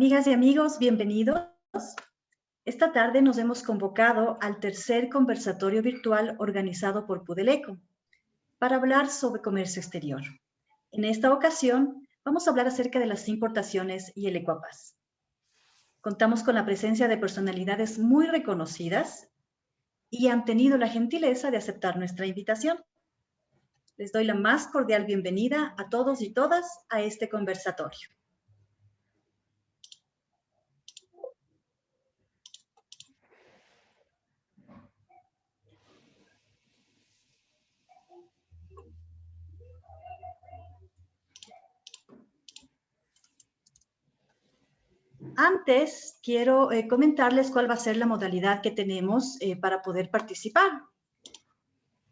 Amigas y amigos, bienvenidos. Esta tarde nos hemos convocado al tercer conversatorio virtual organizado por Pudeleco para hablar sobre comercio exterior. En esta ocasión vamos a hablar acerca de las importaciones y el Ecuapaz. Contamos con la presencia de personalidades muy reconocidas y han tenido la gentileza de aceptar nuestra invitación. Les doy la más cordial bienvenida a todos y todas a este conversatorio. Antes, quiero comentarles cuál va a ser la modalidad que tenemos para poder participar.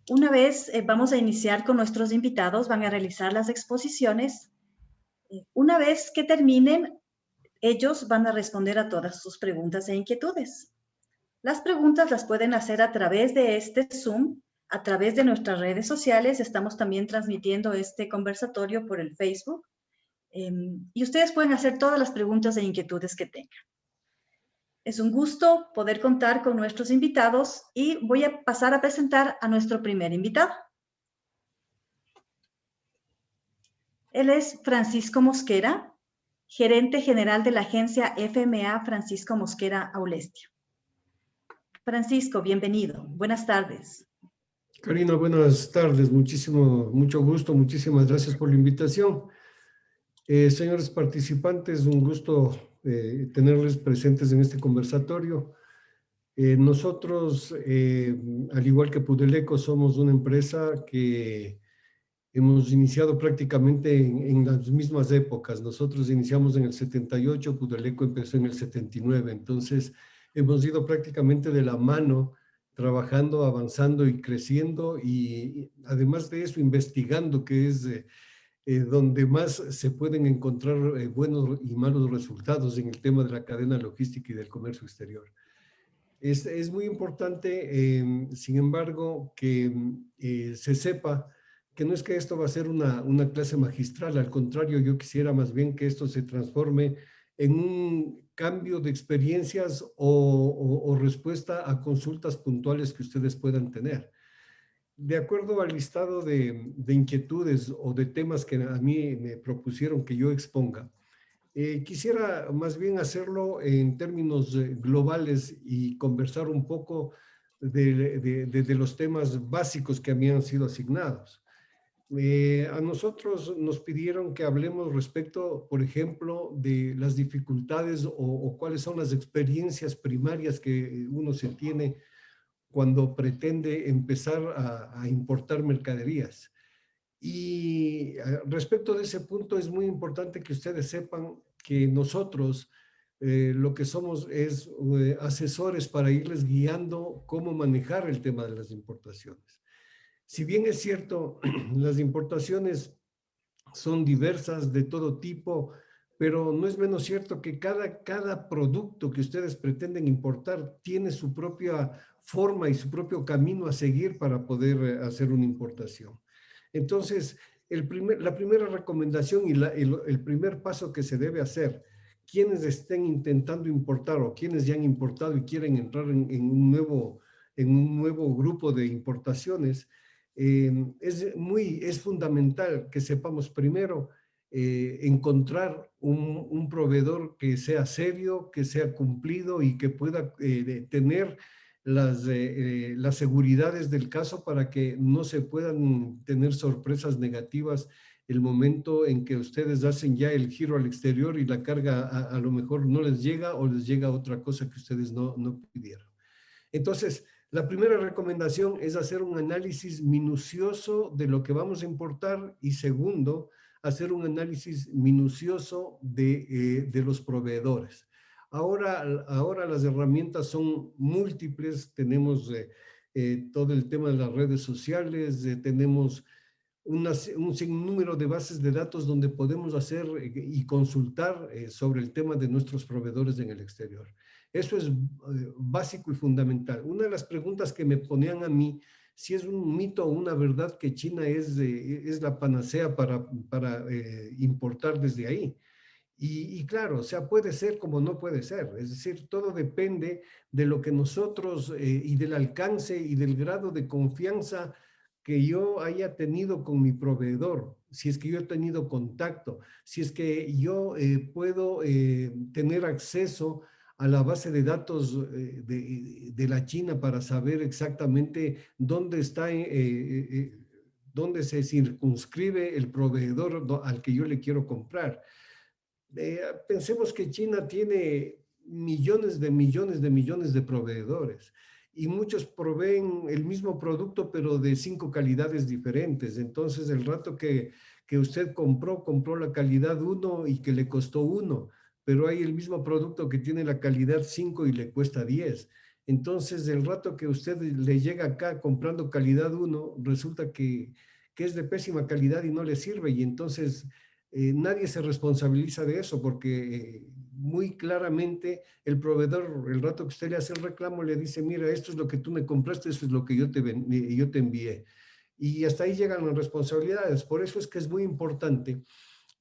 Una vez vamos a iniciar con nuestros invitados, van a realizar las exposiciones. Una vez que terminen, ellos van a responder a todas sus preguntas e inquietudes. Las preguntas las pueden hacer a través de este Zoom, a través de nuestras redes sociales. Estamos también transmitiendo este conversatorio por el Facebook. Y ustedes pueden hacer todas las preguntas e inquietudes que tengan. Es un gusto poder contar con nuestros invitados y voy a pasar a presentar a nuestro primer invitado. Él es Francisco Mosquera, gerente general de la agencia FMA Francisco Mosquera Aulestia. Francisco, bienvenido. Buenas tardes. Karina, buenas tardes. Mucho gusto. Muchísimas gracias por la invitación. Señores participantes, un gusto tenerles presentes en este conversatorio. Nosotros, al igual que Pudeleco, somos una empresa que hemos iniciado prácticamente en las mismas épocas. Nosotros iniciamos en el 78, Pudeleco empezó en el 79. Entonces, hemos ido prácticamente de la mano, trabajando, avanzando y creciendo, y además de eso, investigando, que es donde más se pueden encontrar buenos y malos resultados en el tema de la cadena logística y del comercio exterior. Es muy importante, sin embargo, que se sepa que no es que esto va a ser una clase magistral. Al contrario, yo quisiera más bien que esto se transforme en un cambio de experiencias o respuesta a consultas puntuales que ustedes puedan tener. De acuerdo al listado de inquietudes o de temas que a mí me propusieron que yo exponga, quisiera más bien hacerlo en términos globales y conversar un poco de los temas básicos que a mí han sido asignados. A nosotros nos pidieron que hablemos respecto, por ejemplo, de las dificultades o cuáles son las experiencias primarias que uno se tiene cuando pretende empezar a importar mercaderías. Y respecto de ese punto es muy importante que ustedes sepan que nosotros lo que somos es asesores para irles guiando cómo manejar el tema de las importaciones. Si bien es cierto, las importaciones son diversas de todo tipo, pero no es menos cierto que cada producto que ustedes pretenden importar tiene su propia forma y su propio camino a seguir para poder hacer una importación. Entonces, la primera recomendación y el primer paso que se debe hacer, quienes estén intentando importar o quienes ya han importado y quieren entrar en un nuevo grupo de importaciones, es fundamental que sepamos primero encontrar un proveedor que sea serio, que sea cumplido y que pueda tener las seguridades del caso para que no se puedan tener sorpresas negativas el momento en que ustedes hacen ya el giro al exterior y la carga a lo mejor no les llega o les llega otra cosa que ustedes no pidieron. Entonces, la primera recomendación es hacer un análisis minucioso de lo que vamos a importar y segundo, hacer un análisis minucioso de los proveedores. Ahora las herramientas son múltiples, tenemos todo el tema de las redes sociales, tenemos un sinnúmero de bases de datos donde podemos hacer y consultar sobre el tema de nuestros proveedores en el exterior. Eso es básico y fundamental. Una de las preguntas que me ponían a mí, si es un mito o una verdad que China es la panacea para importar desde ahí. Y claro, o sea, puede ser como no puede ser. Es decir, todo depende de lo que nosotros y del alcance y del grado de confianza que yo haya tenido con mi proveedor, si es que yo he tenido contacto, si es que yo puedo tener acceso a la base de datos de la China para saber exactamente dónde está, dónde se circunscribe el proveedor al que yo le quiero comprar. Pensemos que China tiene millones de millones de millones de proveedores y muchos proveen el mismo producto pero de 5 calidades diferentes. Entonces el rato que usted compró la calidad uno y que le costó uno, pero hay el mismo producto que tiene la calidad 5 y le cuesta 10. Entonces el rato que usted le llega acá comprando calidad uno, resulta que es de pésima calidad y no le sirve y entonces nadie se responsabiliza de eso porque muy claramente el proveedor, el rato que usted le hace el reclamo, le dice, mira, esto es lo que tú me compraste, esto es lo que yo te envié. Y hasta ahí llegan las responsabilidades. Por eso es que es muy importante.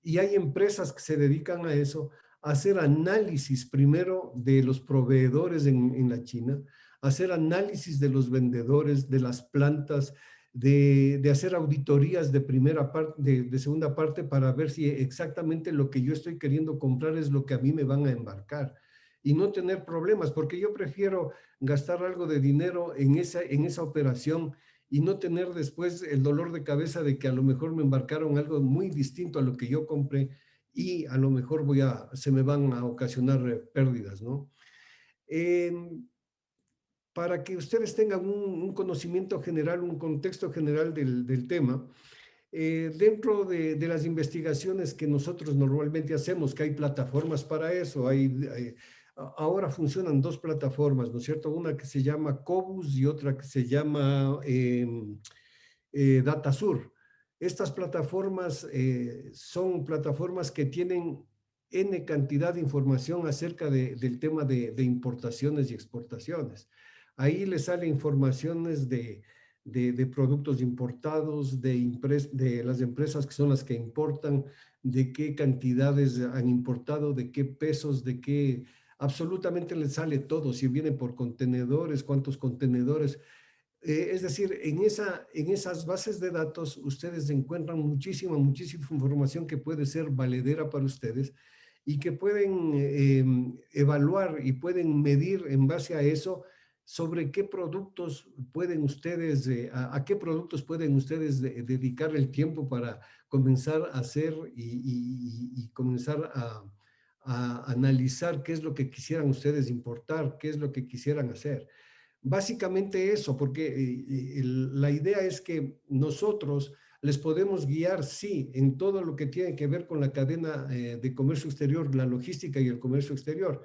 Y hay empresas que se dedican a eso, a hacer análisis primero de los proveedores en la China, hacer análisis de los vendedores, de las plantas, de hacer auditorías de primera parte, de segunda parte, para ver si exactamente lo que yo estoy queriendo comprar es lo que a mí me van a embarcar y no tener problemas, porque yo prefiero gastar algo de dinero en esa operación y no tener después el dolor de cabeza de que a lo mejor me embarcaron algo muy distinto a lo que yo compré y a lo mejor se me van a ocasionar pérdidas, ¿no? Eh, para que ustedes tengan un conocimiento general, un contexto general del tema, dentro de las investigaciones que nosotros normalmente hacemos, que hay plataformas para eso, ahora funcionan dos plataformas, ¿no es cierto? Una que se llama Cobus y otra que se llama Datasur. Estas plataformas son plataformas que tienen N cantidad de información acerca del tema de importaciones y exportaciones. Ahí les sale informaciones de productos importados, de las empresas que son las que importan, de qué cantidades han importado, de qué pesos, absolutamente les sale todo, si viene por contenedores, cuántos contenedores. Es decir, en esas bases de datos ustedes encuentran muchísima, muchísima información que puede ser valedera para ustedes y que pueden evaluar y pueden medir en base a eso sobre qué productos pueden ustedes, a qué productos pueden ustedes dedicar el tiempo para comenzar a hacer y comenzar a analizar qué es lo que quisieran ustedes importar, qué es lo que quisieran hacer. Básicamente eso, porque la idea es que nosotros les podemos guiar, sí, en todo lo que tiene que ver con la cadena de comercio exterior, la logística y el comercio exterior,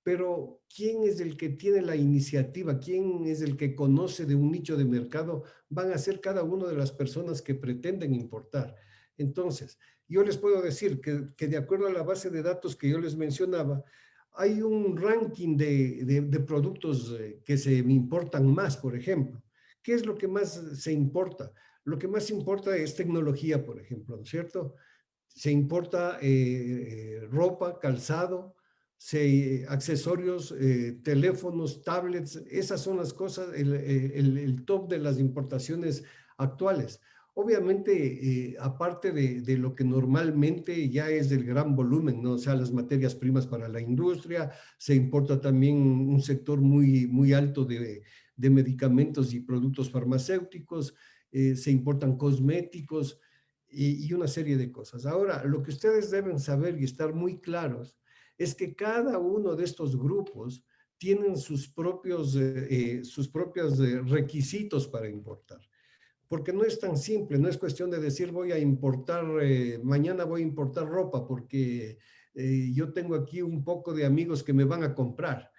pero ¿quién es el que tiene la iniciativa? ¿Quién es el que conoce de un nicho de mercado? Van a ser cada una de las personas que pretenden importar. Entonces, yo les puedo decir que de acuerdo a la base de datos que yo les mencionaba, hay un ranking de productos que se importan más, por ejemplo. ¿Qué es lo que más se importa? Lo que más importa es tecnología, por ejemplo, ¿no es cierto? Se importa ropa, calzado, accesorios, teléfonos, tablets, esas son las cosas, el top de las importaciones actuales. Obviamente, aparte de lo que normalmente ya es del gran volumen, ¿no? O sea, las materias primas para la industria, se importa también un sector muy, muy alto de medicamentos y productos farmacéuticos, se importan cosméticos y una serie de cosas. Ahora, lo que ustedes deben saber y estar muy claros es que cada uno de estos grupos tienen sus propios requisitos para importar porque no es tan simple, no es cuestión de decir voy a importar, mañana voy a importar ropa porque yo tengo aquí un poco de amigos que me van a comprar,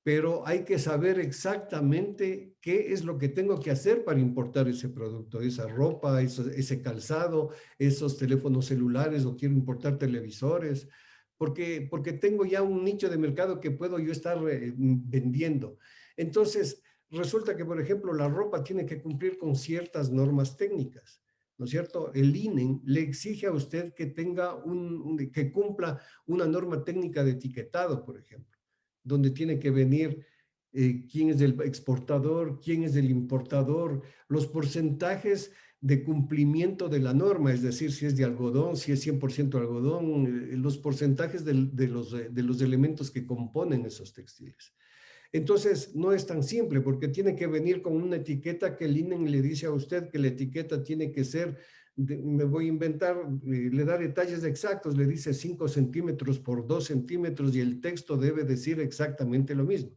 pero hay que saber exactamente qué es lo que tengo que hacer para importar ese producto, esa ropa, ese calzado, esos teléfonos celulares o quiero importar televisores, porque tengo ya un nicho de mercado que puedo yo estar vendiendo. Entonces, resulta que, por ejemplo, la ropa tiene que cumplir con ciertas normas técnicas. ¿no es cierto? El INE le exige a usted que que cumpla una norma técnica de etiquetado, por ejemplo, donde tiene que venir quién es el exportador, quién es el importador, los porcentajes de cumplimiento de la norma, es decir, si es de algodón, si es 100% algodón, los porcentajes de los elementos que componen esos textiles. Entonces, no es tan simple porque tiene que venir con una etiqueta que el INE le dice a usted que la etiqueta tiene que ser, me voy a inventar, le da detalles exactos, le dice 5 centímetros por 2 centímetros y el texto debe decir exactamente lo mismo.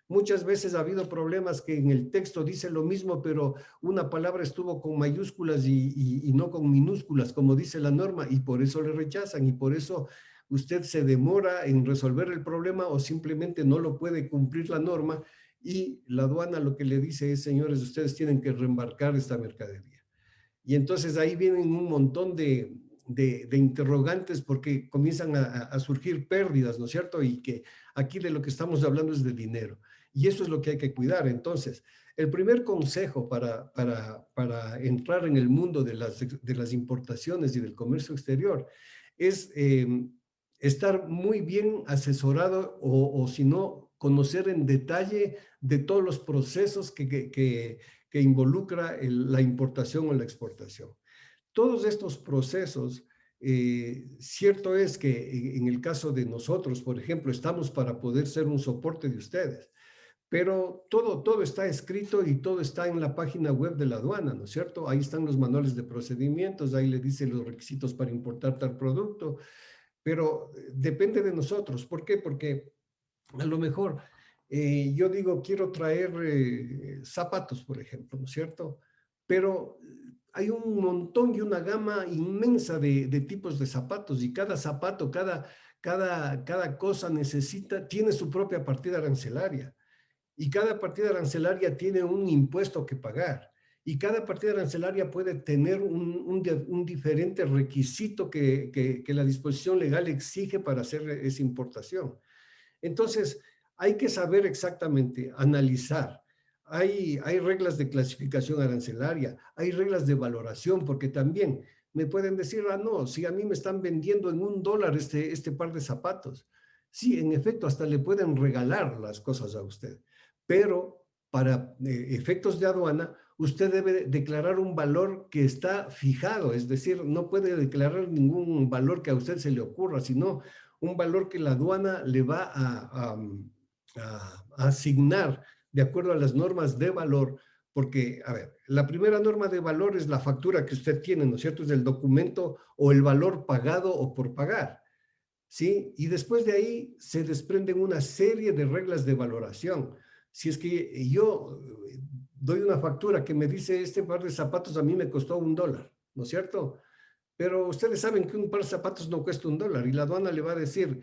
Muchas veces ha habido problemas que en el texto dice lo mismo, pero una palabra estuvo con mayúsculas y no con minúsculas, como dice la norma, y por eso le rechazan, y por eso usted se demora en resolver el problema o simplemente no lo puede cumplir la norma, y la aduana lo que le dice es, señores, ustedes tienen que reembarcar esta mercadería. Y entonces ahí vienen un montón de interrogantes porque comienzan a surgir pérdidas, ¿no es cierto? Y que aquí de lo que estamos hablando es de dinero. Y eso es lo que hay que cuidar. Entonces, el primer consejo para entrar en el mundo de las importaciones y del comercio exterior es estar muy bien asesorado o si no, conocer en detalle de todos los procesos que involucra la importación o la exportación. Todos estos procesos, cierto es que en el caso de nosotros, por ejemplo, estamos para poder ser un soporte de ustedes, pero todo está escrito y todo está en la página web de la aduana, ¿no es cierto? Ahí están los manuales de procedimientos, ahí le dice los requisitos para importar tal producto, pero depende de nosotros. ¿Por qué? Porque a lo mejor yo digo, quiero traer zapatos, por ejemplo, ¿no es cierto? Pero hay un montón y una gama inmensa de tipos de zapatos y cada zapato, cada cosa tiene su propia partida arancelaria y cada partida arancelaria tiene un impuesto que pagar. Y cada partida arancelaria puede tener un diferente requisito que la disposición legal exige para hacer esa importación. Entonces, hay que saber exactamente, analizar. Hay reglas de clasificación arancelaria, hay reglas de valoración, porque también me pueden decir, no, si a mí me están vendiendo en $1 este par de zapatos. Sí, en efecto, hasta le pueden regalar las cosas a usted, pero para efectos de aduana, usted debe declarar un valor que está fijado, es decir, no puede declarar ningún valor que a usted se le ocurra, sino un valor que la aduana le va a asignar de acuerdo a las normas de valor, porque, a ver, la primera norma de valor es la factura que usted tiene, ¿no es cierto? Es el documento o el valor pagado o por pagar, ¿sí? Y después de ahí se desprenden una serie de reglas de valoración. Si es que yo doy una factura que me dice este par de zapatos a mí me costó $1, ¿no es cierto? Pero ustedes saben que un par de zapatos no cuesta $1 y la aduana le va a decir,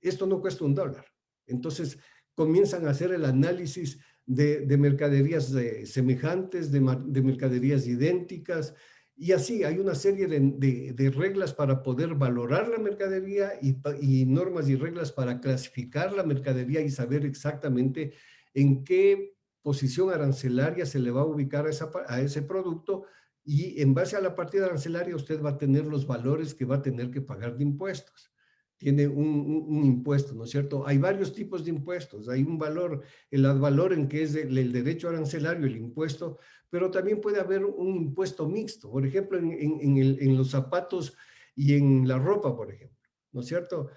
esto no cuesta $1. Entonces comienzan a hacer el análisis de mercaderías semejantes, de mercaderías idénticas, y así hay una serie de reglas para poder valorar la mercadería y normas y reglas para clasificar la mercadería y saber exactamente en qué posición arancelaria se le va a ubicar a ese producto, y en base a la partida arancelaria usted va a tener los valores que va a tener que pagar de impuestos. Tiene un impuesto, ¿no es cierto? Hay varios tipos de impuestos. Hay un valor, el ad valorem, que es el derecho arancelario, el impuesto, pero también puede haber un impuesto mixto, por ejemplo, en los zapatos y en la ropa, por ejemplo, ¿no es cierto?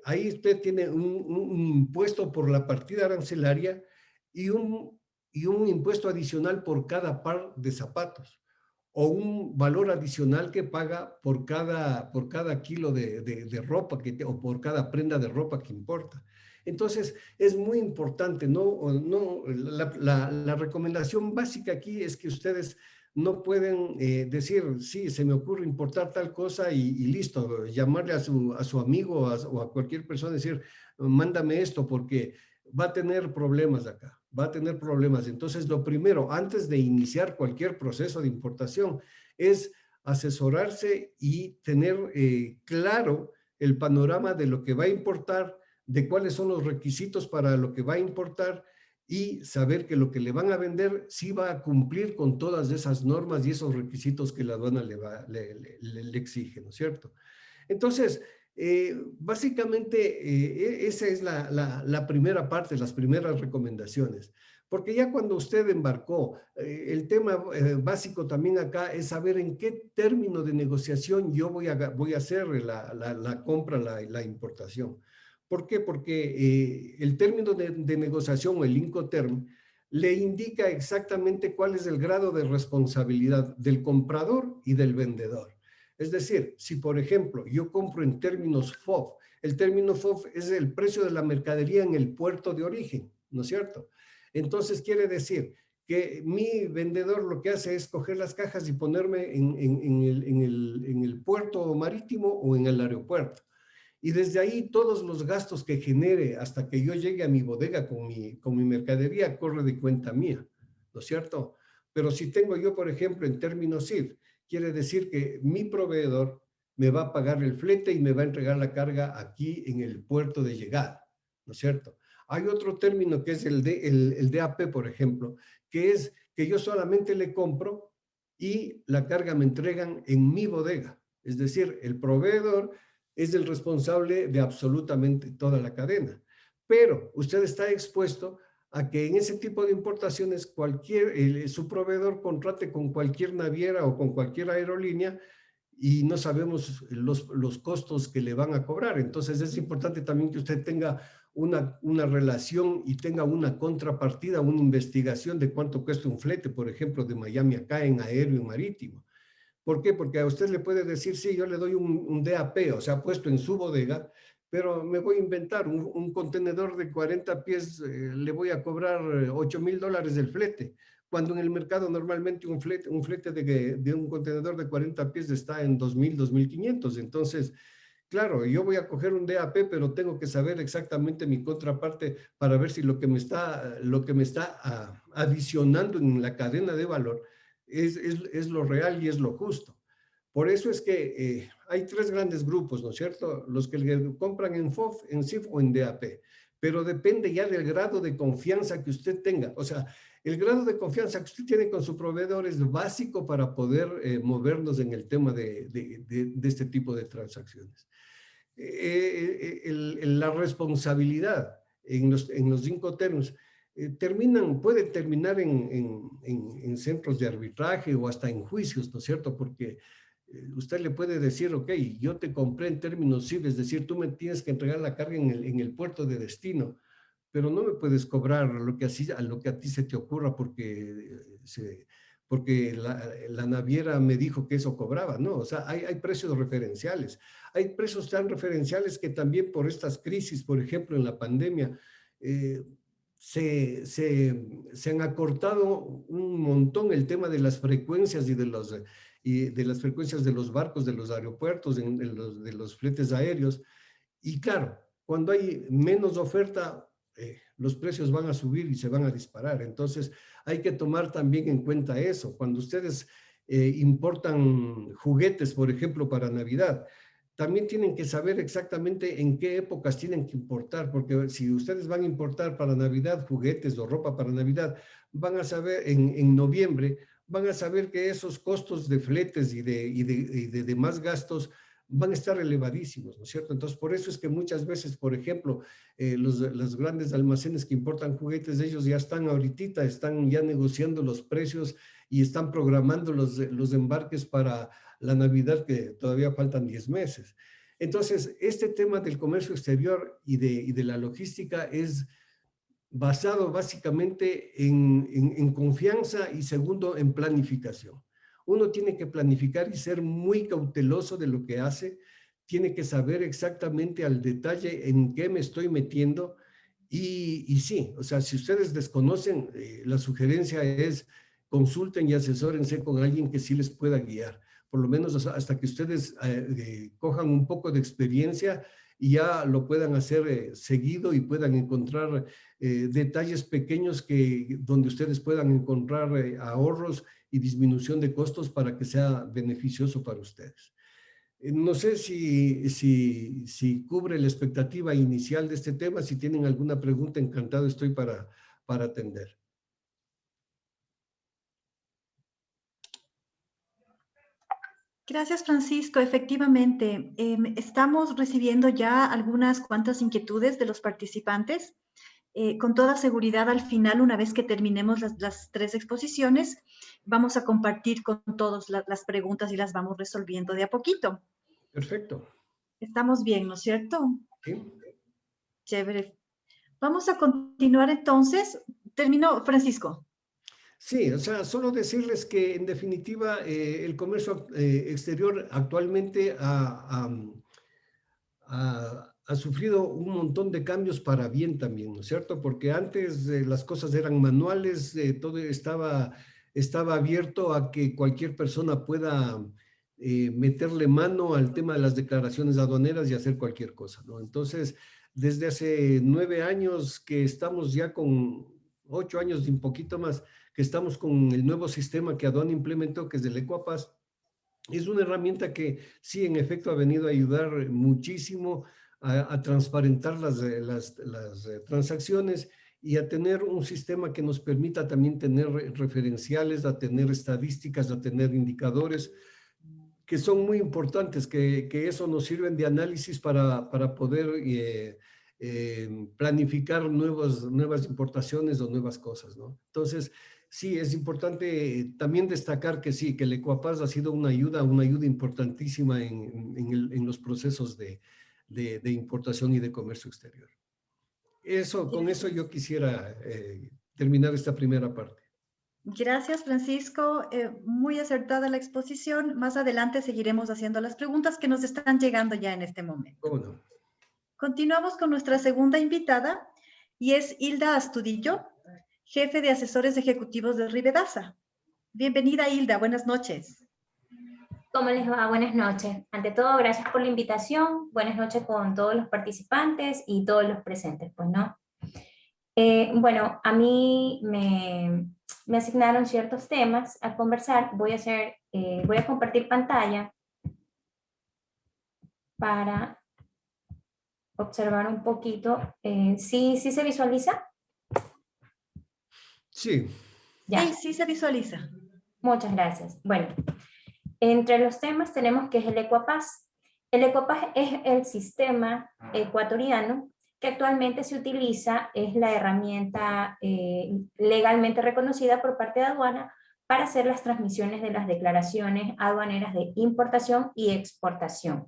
Ahí usted tiene un impuesto por la partida arancelaria y un impuesto adicional por cada par de zapatos, o un valor adicional que paga por cada kilo de ropa o por cada prenda de ropa que importa. Entonces, es muy importante, la recomendación básica aquí es que ustedes no pueden decir, sí, se me ocurre importar tal cosa y listo, llamarle a su amigo o a cualquier persona y decir, mándame esto porque va a tener problemas acá, va a tener problemas. Entonces, lo primero, antes de iniciar cualquier proceso de importación, es asesorarse y tener claro el panorama de lo que va a importar, de cuáles son los requisitos para lo que va a importar y saber que lo que le van a vender sí va a cumplir con todas esas normas y esos requisitos que la aduana le exige, ¿no es cierto? Entonces, básicamente, esa es la primera parte, las primeras recomendaciones. Porque ya cuando usted embarcó, el tema básico también acá es saber en qué término de negociación yo voy a hacer la compra, la importación. ¿Por qué? Porque el término de negociación o el Incoterm le indica exactamente cuál es el grado de responsabilidad del comprador y del vendedor. Es decir, si por ejemplo yo compro en términos FOB, el término FOB es el precio de la mercadería en el puerto de origen, ¿no es cierto? Entonces quiere decir que mi vendedor lo que hace es coger las cajas y ponerme en el puerto marítimo o en el aeropuerto. Y desde ahí todos los gastos que genere hasta que yo llegue a mi bodega con mi mercadería corre de cuenta mía, ¿no es cierto? Pero si tengo yo, por ejemplo, en términos CIF, quiere decir que mi proveedor me va a pagar el flete y me va a entregar la carga aquí en el puerto de llegada, ¿no es cierto? Hay otro término que es el DAP, por ejemplo, que es que yo solamente le compro y la carga me entregan en mi bodega. Es decir, el proveedor es el responsable de absolutamente toda la cadena. Pero usted está expuesto a que en ese tipo de importaciones su proveedor contrate con cualquier naviera o con cualquier aerolínea y no sabemos los costos que le van a cobrar. Entonces es importante también que usted tenga una relación y tenga una contrapartida, una investigación de cuánto cuesta un flete, por ejemplo, de Miami acá en aéreo y marítimo. ¿Por qué? Porque a usted le puede decir, sí, yo le doy un DAP, o sea, puesto en su bodega, pero me voy a inventar un contenedor de 40 pies, le voy a cobrar $8,000 del flete, cuando en el mercado normalmente un flete de un contenedor de 40 pies está en 2,000, 2,500. Entonces, claro, yo voy a coger un DAP, pero tengo que saber exactamente mi contraparte para ver si lo que me está adicionando en la cadena de valor es lo real y es lo justo. Por eso es que hay tres grandes grupos, ¿no es cierto? Los que compran en FOF, en CIF o en DAP. Pero depende ya del grado de confianza que usted tenga. O sea, el grado de confianza que usted tiene con su proveedor es básico para poder movernos en el tema de este tipo de transacciones. La responsabilidad en los Incoterms puede terminar en centros de arbitraje o hasta en juicios, ¿no es cierto? Porque usted le puede decir, ok, yo te compré en términos CIF, es decir, tú me tienes que entregar la carga en el puerto de destino, pero no me puedes cobrar lo que a ti se te ocurra porque la naviera me dijo que eso cobraba, ¿no? O sea, hay precios referenciales. Hay precios tan referenciales que también por estas crisis, por ejemplo, en la pandemia, eh, se han acortado un montón el tema de las frecuencias y de las frecuencias de los barcos, de los aeropuertos, de los fletes aéreos. Y claro, cuando hay menos oferta, los precios van a subir y se van a disparar. Entonces, hay que tomar también en cuenta eso. Cuando ustedes importan juguetes, por ejemplo, para Navidad, también tienen que saber exactamente en qué épocas tienen que importar, porque si ustedes van a importar para Navidad juguetes o ropa para Navidad, van a saber en noviembre, van a saber que esos costos de fletes y de demás gastos van a estar elevadísimos, ¿no es cierto? Entonces, por eso es que muchas veces, por ejemplo, los grandes almacenes que importan juguetes, ellos ya están ahorita, están ya negociando los precios y están programando los embarques para la Navidad, que todavía faltan 10 meses. Entonces, este tema del comercio exterior y de la logística es basado básicamente en confianza y segundo, en planificación. Uno tiene que planificar y ser muy cauteloso de lo que hace, tiene que saber exactamente al detalle en qué me estoy metiendo y sí, o sea, si ustedes desconocen, la sugerencia es consulten y asesórense con alguien que sí les pueda guiar, por lo menos hasta que ustedes cojan un poco de experiencia y ya lo puedan hacer seguido y puedan encontrar detalles pequeños donde ustedes puedan encontrar ahorros y disminución de costos para que sea beneficioso para ustedes. No sé si cubre la expectativa inicial de este tema. Si tienen alguna pregunta, encantado estoy para atender. Gracias, Francisco. Efectivamente, estamos recibiendo ya algunas cuantas inquietudes de los participantes. Con toda seguridad, al final, una vez que terminemos las 3 exposiciones, vamos a compartir con todos las preguntas y las vamos resolviendo de a poquito. Perfecto. Estamos bien, ¿no es cierto? Sí. Chévere. Vamos a continuar entonces. Terminó, Francisco. Sí, o sea, solo decirles que en definitiva el comercio exterior actualmente ha sufrido un montón de cambios para bien también, ¿no es cierto? Porque antes las cosas eran manuales, todo estaba abierto a que cualquier persona pueda meterle mano al tema de las declaraciones aduaneras y hacer cualquier cosa, ¿no? Entonces, desde hace 9 años que estamos ya con 8 años y un poquito más, que estamos con el nuevo sistema que aduana implementó, que es el Ecuapaz. Es una herramienta que sí, en efecto, ha venido a ayudar muchísimo a transparentar las transacciones y a tener un sistema que nos permita también tener referenciales, a tener estadísticas, a tener indicadores que son muy importantes, que eso nos sirven de análisis para poder planificar nuevas importaciones o nuevas cosas, ¿no? Entonces, sí, es importante también destacar que sí, que el Ecuapaz ha sido una ayuda importantísima en los procesos de importación y de comercio exterior. Con eso yo quisiera terminar esta primera parte. Gracias, Francisco. Muy acertada la exposición. Más adelante seguiremos haciendo las preguntas que nos están llegando ya en este momento. ¿Cómo no? Continuamos con nuestra segunda invitada y es Hilda Astudillo, jefe de asesores ejecutivos de Rivedasa. Bienvenida, Hilda. Buenas noches. ¿Cómo les va? Buenas noches. Ante todo, gracias por la invitación. Buenas noches con todos los participantes y todos los presentes, pues, ¿no? Bueno, a mí me asignaron ciertos temas a conversar. Voy a compartir pantalla para observar un poquito. ¿Sí se visualiza? Sí. Ya. Sí se visualiza. Muchas gracias. Bueno, entre los temas tenemos que es el Ecuapaz. El Ecuapaz es el sistema ecuatoriano que actualmente se utiliza, es la herramienta legalmente reconocida por parte de aduana para hacer las transmisiones de las declaraciones aduaneras de importación y exportación.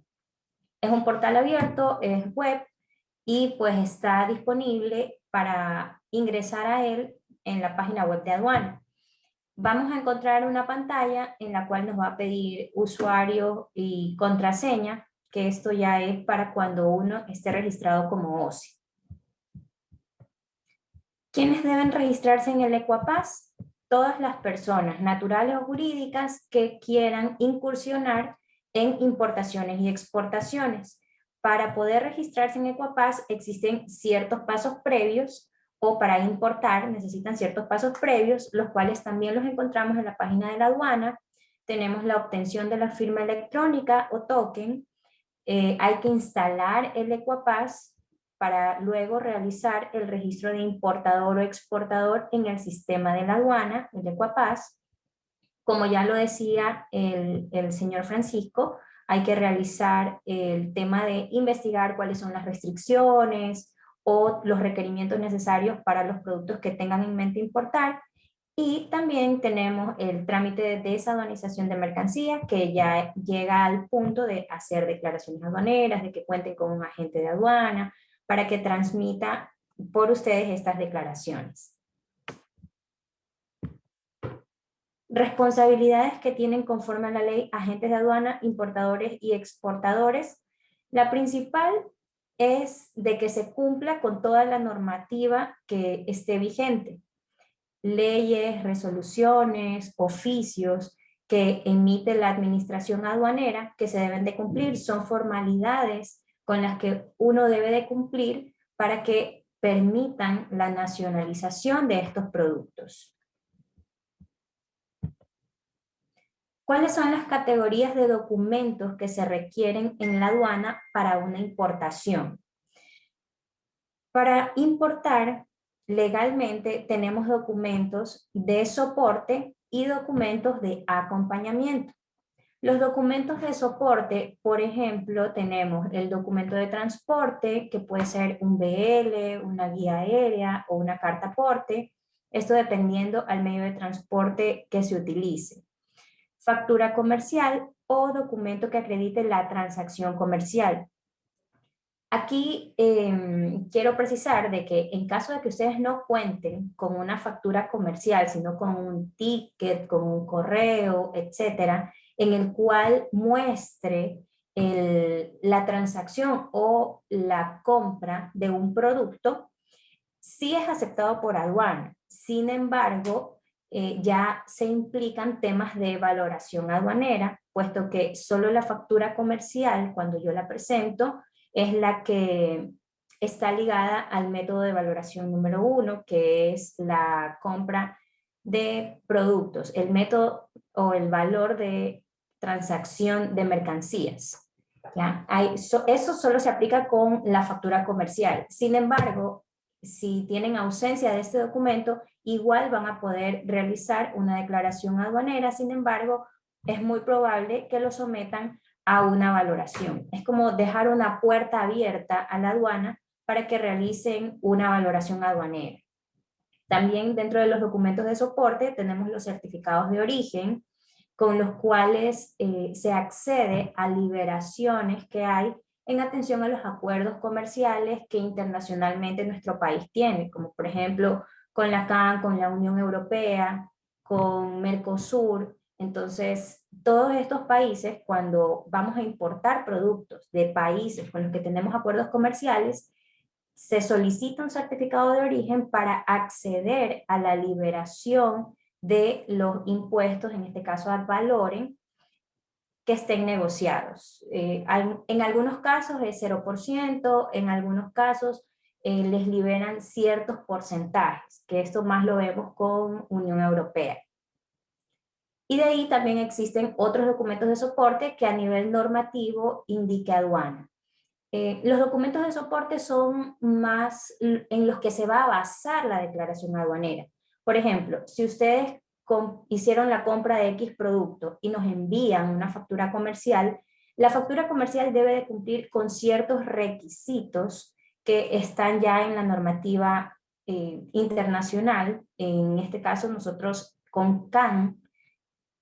Es un portal abierto, es web y pues está disponible para ingresar a él en la página web de aduana. Vamos a encontrar una pantalla en la cual nos va a pedir usuario y contraseña, que esto ya es para cuando uno esté registrado como OCI. ¿Quiénes deben registrarse en el Ecuapaz? Todas las personas naturales o jurídicas que quieran incursionar en importaciones y exportaciones. Para poder registrarse en Ecuapaz existen ciertos pasos previos, o para importar necesitan ciertos pasos previos, los cuales también los encontramos en la página de la aduana. Tenemos la obtención de la firma electrónica o token. Hay que instalar el Ecuapaz para luego realizar el registro de importador o exportador en el sistema de la aduana, el Ecuapaz. Como ya lo decía el señor Francisco, hay que realizar el tema de investigar cuáles son las restricciones o los requerimientos necesarios para los productos que tengan en mente importar. Y también tenemos el trámite de desaduanización de mercancía, que ya llega al punto de hacer declaraciones aduaneras, de que cuenten con un agente de aduana, para que transmita por ustedes estas declaraciones. Responsabilidades que tienen conforme a la ley agentes de aduana, importadores y exportadores. La principal es de que se cumpla con toda la normativa que esté vigente. Leyes, resoluciones, oficios que emite la administración aduanera que se deben de cumplir, son formalidades con las que uno debe de cumplir para que permitan la nacionalización de estos productos. ¿Cuáles son las categorías de documentos que se requieren en la aduana para una importación? Para importar, legalmente tenemos documentos de soporte y documentos de acompañamiento. Los documentos de soporte, por ejemplo, tenemos el documento de transporte, que puede ser un BL, una guía aérea o una carta aporte, esto dependiendo al medio de transporte que se utilice. Factura comercial o documento que acredite la transacción comercial. Aquí quiero precisar de que en caso de que ustedes no cuenten con una factura comercial, sino con un ticket, con un correo, etcétera, en el cual muestre la transacción o la compra de un producto, sí es aceptado por aduana. Sin embargo, ya se implican temas de valoración aduanera, puesto que solo la factura comercial, cuando yo la presento, es la que está ligada al método de valoración número 1, que es la compra de productos, el método o el valor de transacción de mercancías. ¿Ya? Eso solo se aplica con la factura comercial. Sin embargo, si tienen ausencia de este documento, igual van a poder realizar una declaración aduanera. Sin embargo, es muy probable que lo sometan a una valoración. Es como dejar una puerta abierta a la aduana para que realicen una valoración aduanera. También dentro de los documentos de soporte tenemos los certificados de origen, con los cuales se accede a liberaciones que hay en atención a los acuerdos comerciales que internacionalmente nuestro país tiene, como por ejemplo con la CAN, con la Unión Europea, con Mercosur. Entonces, todos estos países, cuando vamos a importar productos de países con los que tenemos acuerdos comerciales, se solicita un certificado de origen para acceder a la liberación de los impuestos, en este caso ad valorem, que estén negociados. En algunos casos es 0%, en algunos casos les liberan ciertos porcentajes, que esto más lo vemos con Unión Europea. Y de ahí también existen otros documentos de soporte que a nivel normativo indique aduana. Los documentos de soporte son más en los que se va a basar la declaración aduanera. Por ejemplo, si ustedes hicieron la compra de X producto y nos envían una factura comercial, la factura comercial debe de cumplir con ciertos requisitos que están ya en la normativa internacional. En este caso, nosotros con CAN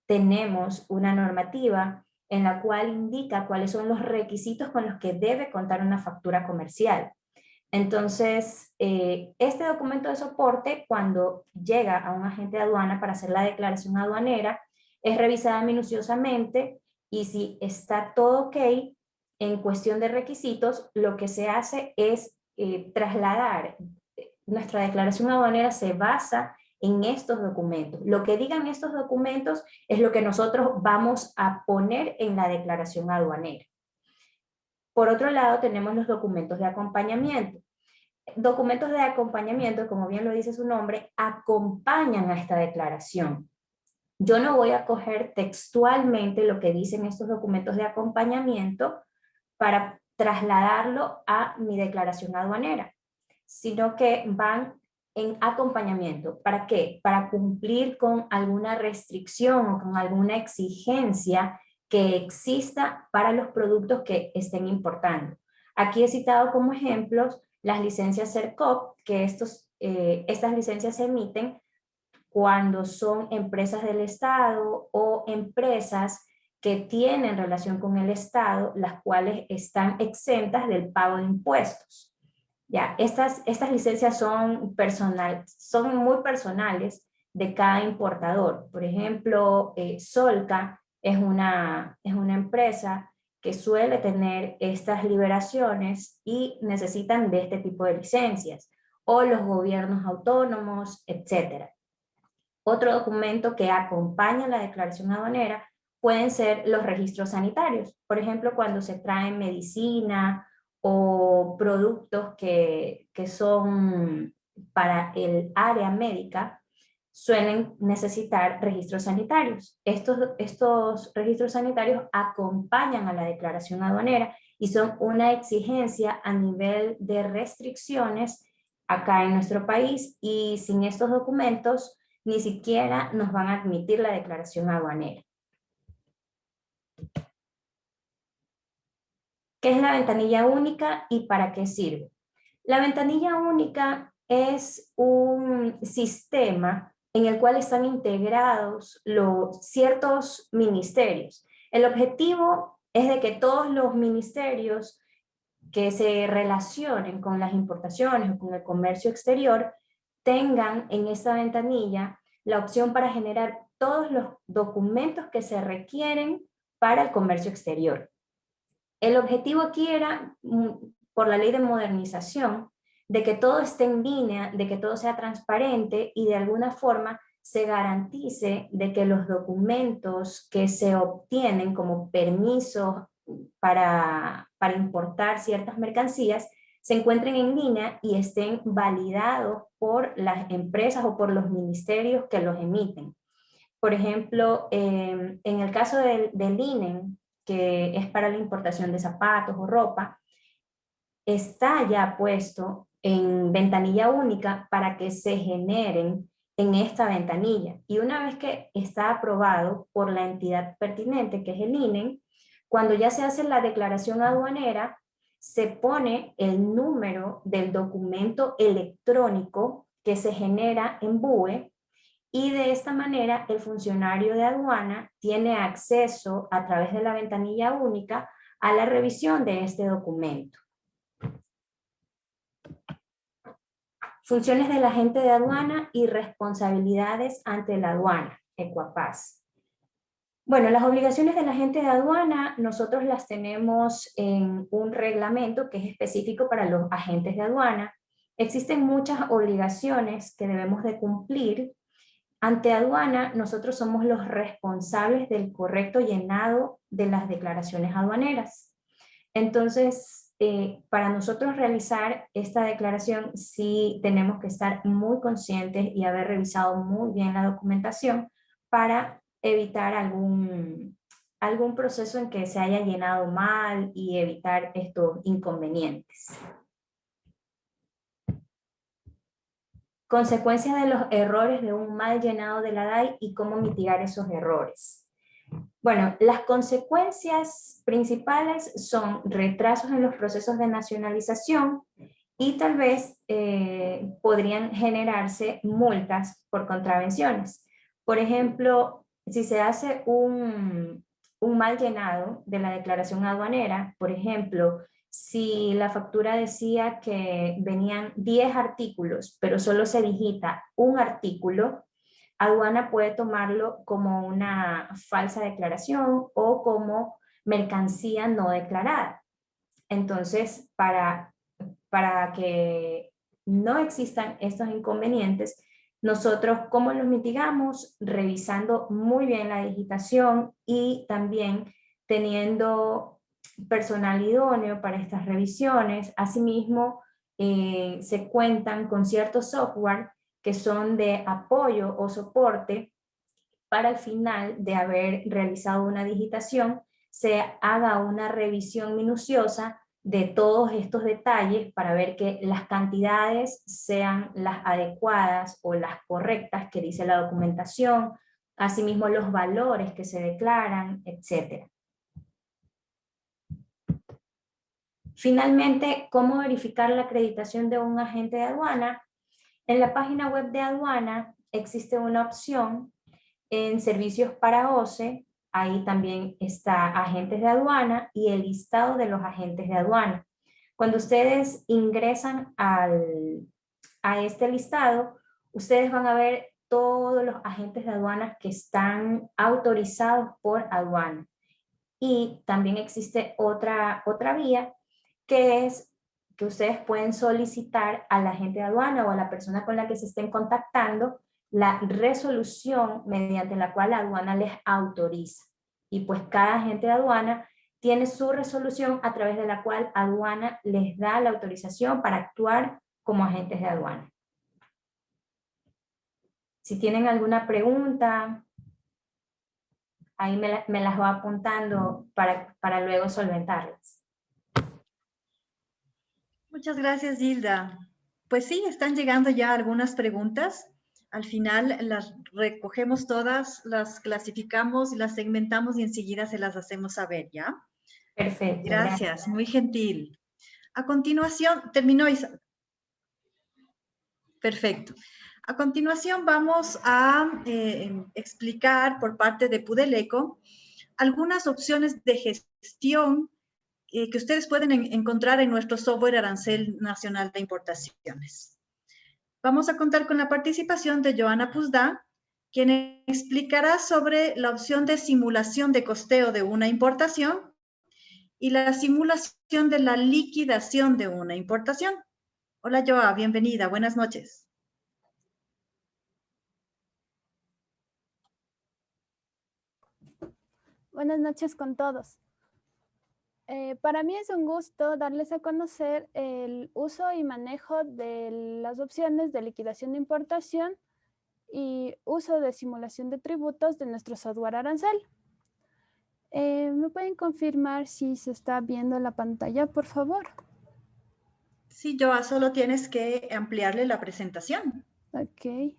tenemos una normativa en la cual indica cuáles son los requisitos con los que debe contar una factura comercial. Entonces, este documento de soporte, cuando llega a un agente de aduana para hacer la declaración aduanera, es revisada minuciosamente y si está todo ok, en cuestión de requisitos, lo que se hace es trasladar. Nuestra declaración aduanera se basa en estos documentos. Lo que digan estos documentos es lo que nosotros vamos a poner en la declaración aduanera. Por otro lado, tenemos los documentos de acompañamiento. Documentos de acompañamiento, como bien lo dice su nombre, acompañan a esta declaración. Yo no voy a coger textualmente lo que dicen estos documentos de acompañamiento para trasladarlo a mi declaración aduanera, sino que van en acompañamiento. ¿Para qué? Para cumplir con alguna restricción o con alguna exigencia que exista para los productos que estén importando. Aquí he citado como ejemplos las licencias CERCOP, que estas licencias se emiten cuando son empresas del Estado o empresas que tienen relación con el Estado, las cuales están exentas del pago de impuestos. Ya, estas licencias son muy personales de cada importador. Por ejemplo, Solca es una empresa que suele tener estas liberaciones y necesitan de este tipo de licencias, o los gobiernos autónomos, etc. Otro documento que acompaña la declaración aduanera pueden ser los registros sanitarios. Por ejemplo, cuando se traen medicina o productos que son para el área médica, suelen necesitar registros sanitarios. Estos registros sanitarios acompañan a la declaración aduanera y son una exigencia a nivel de restricciones acá en nuestro país y sin estos documentos ni siquiera nos van a admitir la declaración aduanera. ¿Qué es la ventanilla única y para qué sirve? La ventanilla única es un sistema en el cual están integrados ciertos ministerios. El objetivo es de que todos los ministerios que se relacionen con las importaciones o con el comercio exterior tengan en esta ventanilla la opción para generar todos los documentos que se requieren para el comercio exterior. El objetivo aquí era, por la ley de modernización, de que todo esté en línea, de que todo sea transparente y de alguna forma se garantice de que los documentos que se obtienen como permisos para importar ciertas mercancías se encuentren en línea y estén validados por las empresas o por los ministerios que los emiten. Por ejemplo, en el caso del INEN, que es para la importación de zapatos o ropa, está ya puesto en ventanilla única para que se generen en esta ventanilla. Y una vez que está aprobado por la entidad pertinente, que es el INEN, cuando ya se hace la declaración aduanera, se pone el número del documento electrónico que se genera en BUE y de esta manera el funcionario de aduana tiene acceso a través de la ventanilla única a la revisión de este documento. Funciones del agente de aduana y responsabilidades ante la aduana, Ecuapaz. Bueno, las obligaciones del agente de aduana nosotros las tenemos en un reglamento que es específico para los agentes de aduana. Existen muchas obligaciones que debemos de cumplir. Ante aduana, nosotros somos los responsables del correcto llenado de las declaraciones aduaneras. Entonces, para nosotros realizar esta declaración, sí tenemos que estar muy conscientes y haber revisado muy bien la documentación para evitar algún proceso en que se haya llenado mal y evitar estos inconvenientes. Consecuencias de los errores de un mal llenado de la DAI y cómo mitigar esos errores. Bueno, las consecuencias principales son retrasos en los procesos de nacionalización y tal vez podrían generarse multas por contravenciones. Por ejemplo, si se hace un mal llenado de la declaración aduanera, por ejemplo, si la factura decía que venían 10 artículos, pero solo se digita un artículo, aduana puede tomarlo como una falsa declaración o como mercancía no declarada. Entonces, para que no existan estos inconvenientes, nosotros, ¿cómo los mitigamos? Revisando muy bien la digitación y también teniendo personal idóneo para estas revisiones. Asimismo, se cuentan con ciertos software que son de apoyo o soporte para al final de haber realizado una digitación se haga una revisión minuciosa de todos estos detalles para ver que las cantidades sean las adecuadas o las correctas que dice la documentación, asimismo los valores que se declaran, etc. Finalmente, ¿cómo verificar la acreditación de un agente de aduana? En la página web de aduana existe una opción en servicios para OCE, ahí también está agentes de aduana y el listado de los agentes de aduana. Cuando ustedes ingresan a este listado, ustedes van a ver todos los agentes de aduana que están autorizados por aduana. Y también existe otra vía que es que ustedes pueden solicitar al agente de aduana o a la persona con la que se estén contactando la resolución mediante la cual la aduana les autoriza. Y pues cada agente de aduana tiene su resolución a través de la cual aduana les da la autorización para actuar como agentes de aduana. Si tienen alguna pregunta, ahí me las va apuntando para luego solventarlas. Muchas gracias, Gilda. Pues sí, están llegando ya algunas preguntas. Al final las recogemos todas, las clasificamos, las segmentamos y enseguida se las hacemos saber, ¿ya? Perfecto, gracias. Gracias, muy gentil. A continuación, terminó Isa. Perfecto. A continuación vamos a explicar por parte de Pudeleco algunas opciones de gestión que ustedes pueden encontrar en nuestro software Arancel Nacional de Importaciones. Vamos a contar con la participación de Joana Puzdá, quien explicará sobre la opción de simulación de costeo de una importación y la simulación de la liquidación de una importación. Hola Joa, bienvenida, buenas noches. Buenas noches con todos. Para mí es un gusto darles a conocer el uso y manejo de las opciones de liquidación de importación y uso de simulación de tributos de nuestro software Arancel. ¿Me pueden confirmar si se está viendo la pantalla, por favor? Sí, Joa, solo tienes que ampliarle la presentación. Ok.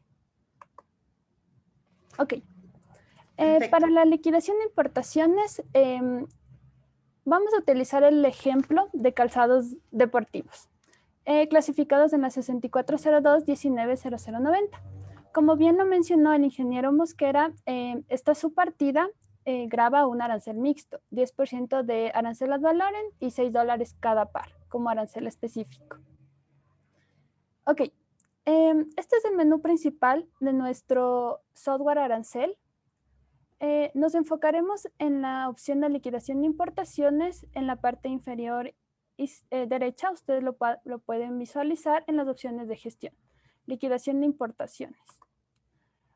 Ok. Perfecto. Para la liquidación de importaciones, vamos a utilizar el ejemplo de calzados deportivos, clasificados en la 6402-190090. Como bien lo mencionó el ingeniero Mosquera, esta subpartida graba un arancel mixto, 10% de arancel ad valorem y $6 cada par, como arancel específico. Ok, este es el menú principal de nuestro software Arancel. Nos enfocaremos en la opción de liquidación de importaciones en la parte inferior derecha. Ustedes lo pueden visualizar en las opciones de gestión. Liquidación de importaciones.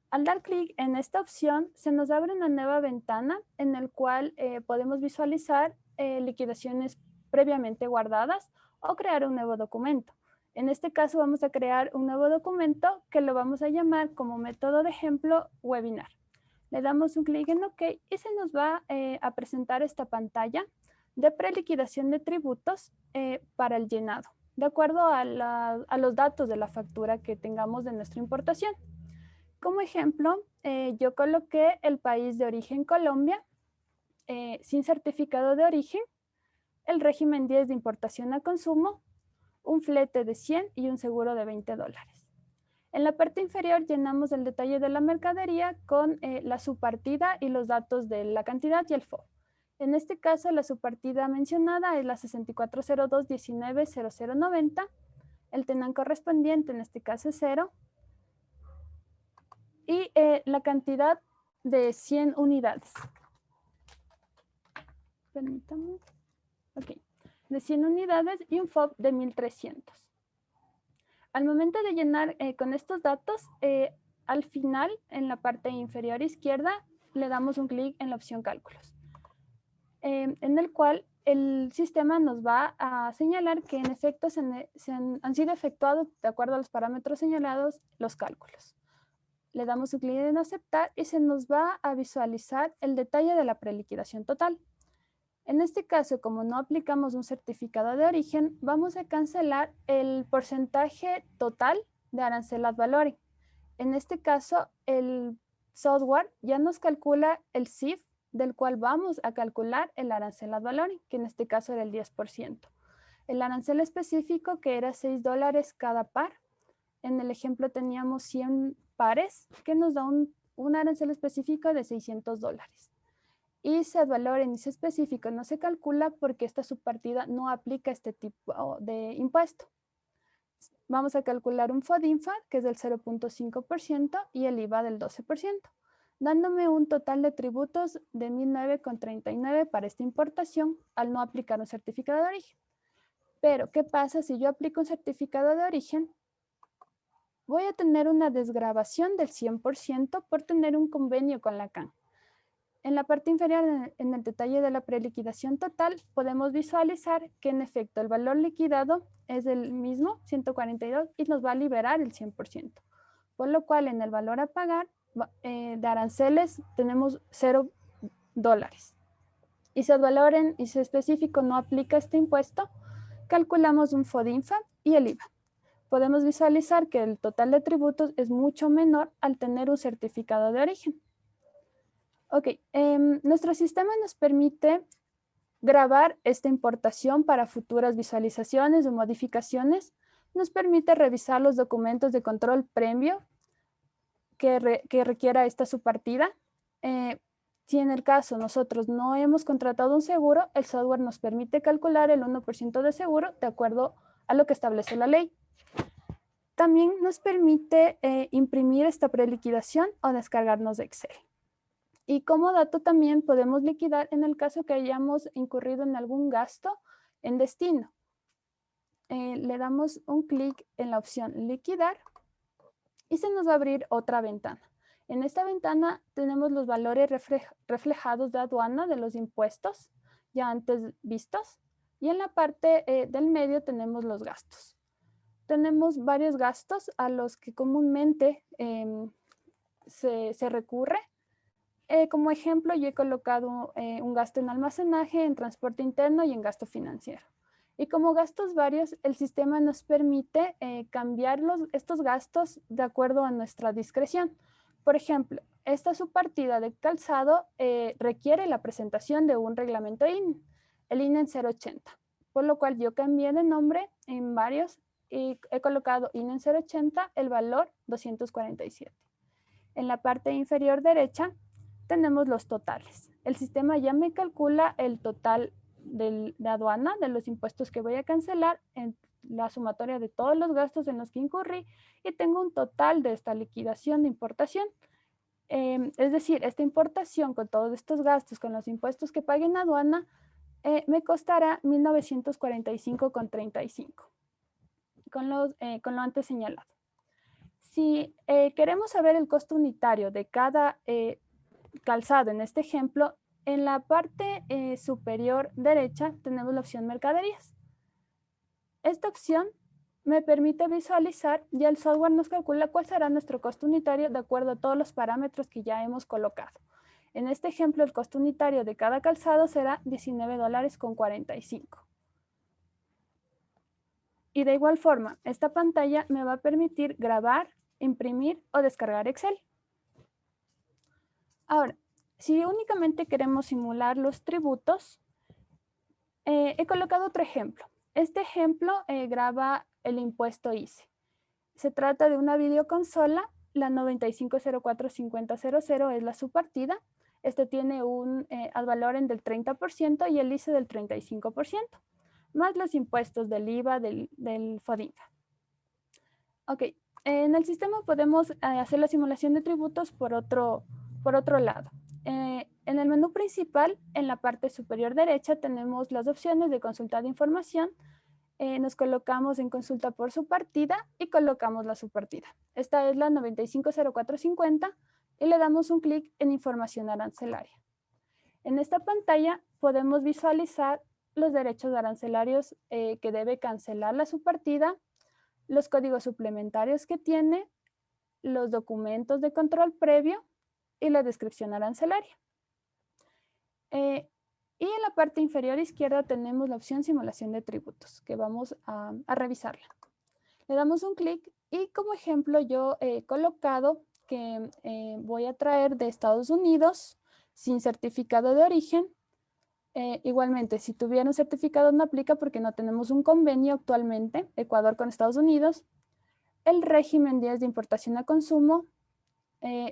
Al dar clic en esta opción, se nos abre una nueva ventana en la cual podemos visualizar liquidaciones previamente guardadas o crear un nuevo documento. En este caso vamos a crear un nuevo documento que lo vamos a llamar como método de ejemplo webinar. Le damos un clic en OK y se nos va a presentar esta pantalla de preliquidación de tributos para el llenado, de acuerdo a los datos de la factura que tengamos de nuestra importación. Como ejemplo, yo coloqué el país de origen Colombia, sin certificado de origen, el régimen 10 de importación a consumo, un flete de 100 y un seguro de $20. En la parte inferior llenamos el detalle de la mercadería con la subpartida y los datos de la cantidad y el FOB. En este caso, la subpartida mencionada es la 6402-190090. El TENAN correspondiente en este caso es 0. Y la cantidad de 100 unidades. Permítame. Ok. De 100 unidades y un FOB de 1300. Al momento de llenar con estos datos, al final, en la parte inferior izquierda, le damos un clic en la opción cálculos, en el cual el sistema nos va a señalar que en efecto han sido efectuados, de acuerdo a los parámetros señalados, los cálculos. Le damos un clic en aceptar y se nos va a visualizar el detalle de la preliquidación total. En este caso, como no aplicamos un certificado de origen, vamos a cancelar el porcentaje total de arancel ad valorem. En este caso, el software ya nos calcula el CIF, del cual vamos a calcular el arancel ad valorem, que en este caso era el 10%. El arancel específico, que era $6 cada par. En el ejemplo teníamos 100 pares, que nos da un arancel específico de $600. Y si ad valorem es específico no se calcula porque esta subpartida no aplica este tipo de impuesto. Vamos a calcular un FODINFA, que es del 0.5%, y el IVA del 12%, dándome un total de tributos de 1.009,39 para esta importación al no aplicar un certificado de origen. Pero, ¿qué pasa si yo aplico un certificado de origen? Voy a tener una desgravación del 100% por tener un convenio con la CAN. En la parte inferior, en el detalle de la preliquidación total, podemos visualizar que en efecto el valor liquidado es el mismo, 142, y nos va a liberar el 100%. Por lo cual en el valor a pagar de aranceles tenemos $0. Y si ad valorem y si específico no aplica este impuesto, calculamos un FODINFA y el IVA. podemos visualizar que el total de tributos es mucho menor al tener un certificado de origen. Ok, nuestro sistema nos permite grabar esta importación para futuras visualizaciones o modificaciones. Nos permite revisar los documentos de control previo que requiera esta subpartida. Si en el caso nosotros no hemos contratado un seguro, el software nos permite calcular el 1% de seguro de acuerdo a lo que establece la ley. También nos permite imprimir esta preliquidación o descargarnos de Excel. Y como dato también podemos liquidar en el caso que hayamos incurrido en algún gasto en destino. Le damos un clic en la opción liquidar y se nos va a abrir otra ventana. En esta ventana tenemos los valores reflejados de aduana de los impuestos ya antes vistos, y en la parte del medio tenemos los gastos. Tenemos varios gastos a los que comúnmente se recurre. Como ejemplo, yo he colocado un gasto en almacenaje, en transporte interno y en gasto financiero. Y como gastos varios, el sistema nos permite cambiar estos gastos de acuerdo a nuestra discreción. Por ejemplo, esta subpartida de calzado requiere la presentación de un reglamento INE, el INE en 080, por lo cual yo cambié de nombre en varios y he colocado INE en 080, el valor 247. En la parte inferior derecha tenemos los totales. El sistema ya me calcula el total de aduana, de los impuestos que voy a cancelar, en la sumatoria de todos los gastos en los que incurrí, y tengo un total de esta liquidación de importación. Es decir, esta importación con todos estos gastos, con los impuestos que pague en aduana, me costará 1.945,35 con lo antes señalado. Si queremos saber el costo unitario de cada calzado en este ejemplo, en la parte superior derecha tenemos la opción mercaderías. Esta opción me permite visualizar y el software nos calcula cuál será nuestro costo unitario de acuerdo a todos los parámetros que ya hemos colocado. En este ejemplo, el costo unitario de cada calzado será $19,45. Y de igual forma, esta pantalla me va a permitir grabar, imprimir o descargar Excel. Ahora, si únicamente queremos simular los tributos, he colocado otro ejemplo. Este ejemplo graba el impuesto ICE. Se trata de una videoconsola, la 95045000 es la subpartida. Este tiene un ad valorem del 30% y el ICE del 35%, más los impuestos del IVA, del FODINFA. Ok, en el sistema podemos hacer la simulación de tributos por otro lado. En el menú principal, en la parte superior derecha, tenemos las opciones de consultar información. Nos colocamos en consulta por subpartida y colocamos la subpartida. Esta es la 950450 y le damos un clic en información arancelaria. En esta pantalla podemos visualizar los derechos arancelarios que debe cancelar la subpartida, los códigos suplementarios que tiene, los documentos de control previo y la descripción arancelaria. Y en la parte inferior izquierda tenemos la opción simulación de tributos, que vamos a revisarla. Le damos un clic y como ejemplo yo he colocado que voy a traer de Estados Unidos sin certificado de origen. Igualmente, si tuviera un certificado no aplica porque no tenemos un convenio actualmente, Ecuador con Estados Unidos. El régimen 10 de importación a consumo,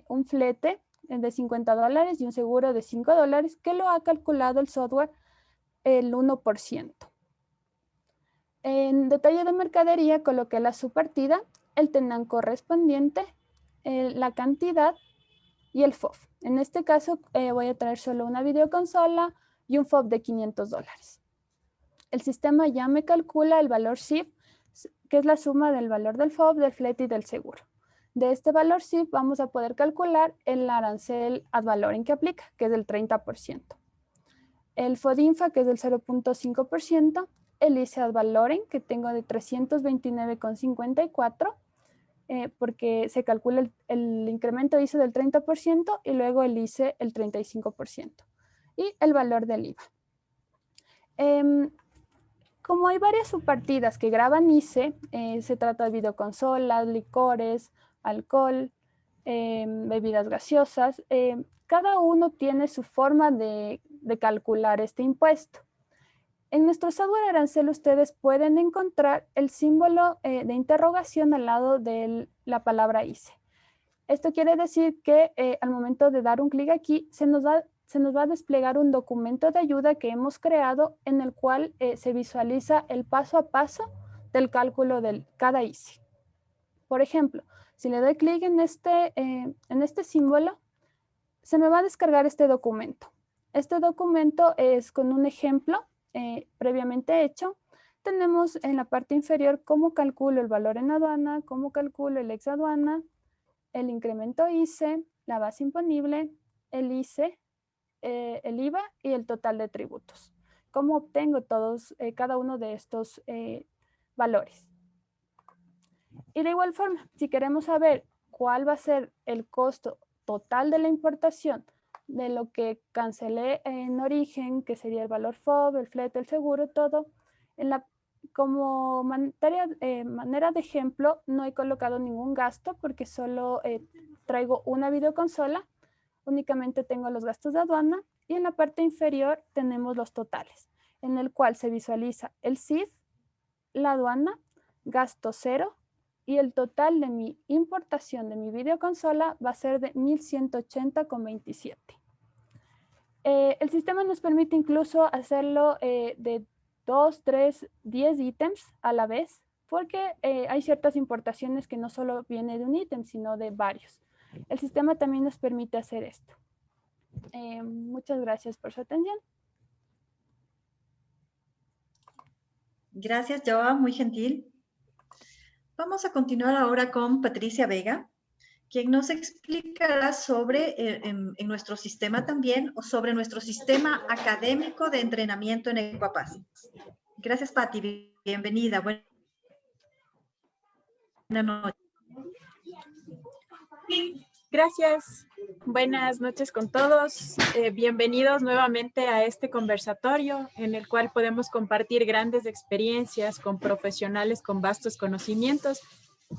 un flete de $50 y un seguro de $5 que lo ha calculado el software el 1%. En detalle de mercadería coloqué la subpartida, el TENAN correspondiente, la cantidad y el FOB. En este caso voy a traer solo una videoconsola y un FOB de $500. El sistema ya me calcula el valor SIF, que es la suma del valor del FOB, del flete y del seguro. De este valor SIF vamos a poder calcular el arancel ad valorem que aplica, que es del 30%. El FODINFA, que es del 0.5%. El ICE ad valorem, que tengo de 329,54, porque se calcula el incremento ICE del 30% y luego el ICE el 35%. Y el valor del IVA. Como hay varias subpartidas que graban ICE, se trata de videoconsolas, licores, alcohol, bebidas gaseosas, cada uno tiene su forma de calcular este impuesto. En nuestro software arancel ustedes pueden encontrar el símbolo de interrogación al lado de la palabra ICE. Esto quiere decir que al momento de dar un clic aquí, se nos va a desplegar un documento de ayuda que hemos creado en el cual se visualiza el paso a paso del cálculo de cada ICE. Por ejemplo, si le doy clic en este símbolo, se me va a descargar este documento. Este documento es con un ejemplo previamente hecho. Tenemos en la parte inferior cómo calculo el valor en aduana, cómo calculo el ex aduana, el incremento ICE, la base imponible, el ICE, el IVA y el total de tributos. ¿Cómo obtengo cada uno de estos valores? Y de igual forma, si queremos saber cuál va a ser el costo total de la importación de lo que cancelé en origen, que sería el valor FOB, el flete, el seguro, todo, como manera de ejemplo, no he colocado ningún gasto porque solo traigo una videoconsola, únicamente tengo los gastos de aduana y en la parte inferior tenemos los totales, en el cual se visualiza el CIF, la aduana, gasto cero y el total de mi importación de mi videoconsola va a ser de 1.180,27. El sistema nos permite incluso hacerlo de 2, 3, 10 ítems a la vez, porque hay ciertas importaciones que no solo viene de un ítem, sino de varios. El sistema también nos permite hacer esto. Muchas gracias por su atención. Gracias, Joa, muy gentil. Vamos a continuar ahora con Patricia Vega, quien nos explicará sobre, en nuestro sistema también, o sobre nuestro sistema académico de entrenamiento en Ecuapaz. Gracias, Pati. Bienvenida. Buenas noches. Gracias. Buenas noches con todos. Bienvenidos nuevamente a este conversatorio en el cual podemos compartir grandes experiencias con profesionales con vastos conocimientos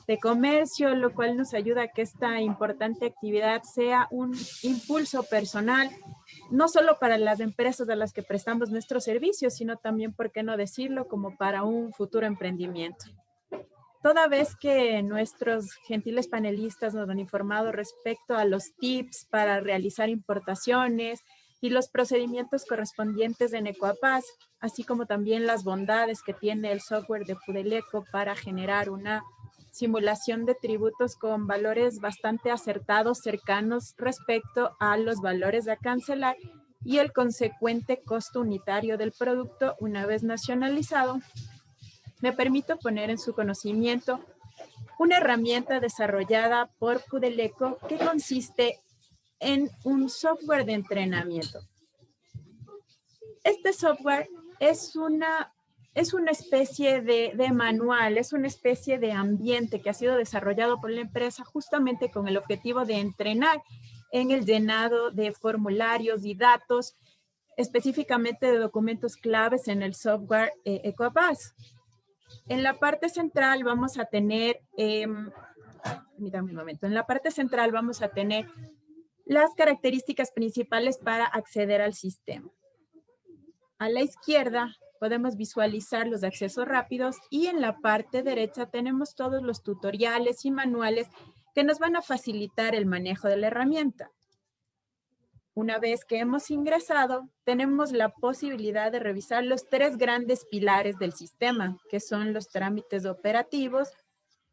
de comercio, lo cual nos ayuda a que esta importante actividad sea un impulso personal, no solo para las empresas a las que prestamos nuestros servicios, sino también, por qué no decirlo, como para un futuro emprendimiento. Toda vez que nuestros gentiles panelistas nos han informado respecto a los tips para realizar importaciones y los procedimientos correspondientes en Ecuapaz, así como también las bondades que tiene el software de Pudeleco para generar una simulación de tributos con valores bastante acertados, cercanos respecto a los valores a cancelar y el consecuente costo unitario del producto una vez nacionalizado, me permito poner en su conocimiento una herramienta desarrollada por Pudeleco que consiste en un software de entrenamiento. Este software es una especie de manual, es una especie de ambiente que ha sido desarrollado por la empresa justamente con el objetivo de entrenar en el llenado de formularios y datos, específicamente de documentos claves en el software Ecuapaz. En la parte central vamos a tener, permítame un momento, en la parte central vamos a tener las características principales para acceder al sistema. A la izquierda podemos visualizar los accesos rápidos y en la parte derecha tenemos todos los tutoriales y manuales que nos van a facilitar el manejo de la herramienta. Una vez que hemos ingresado, tenemos la posibilidad de revisar los 3 grandes pilares del sistema, que son los trámites operativos,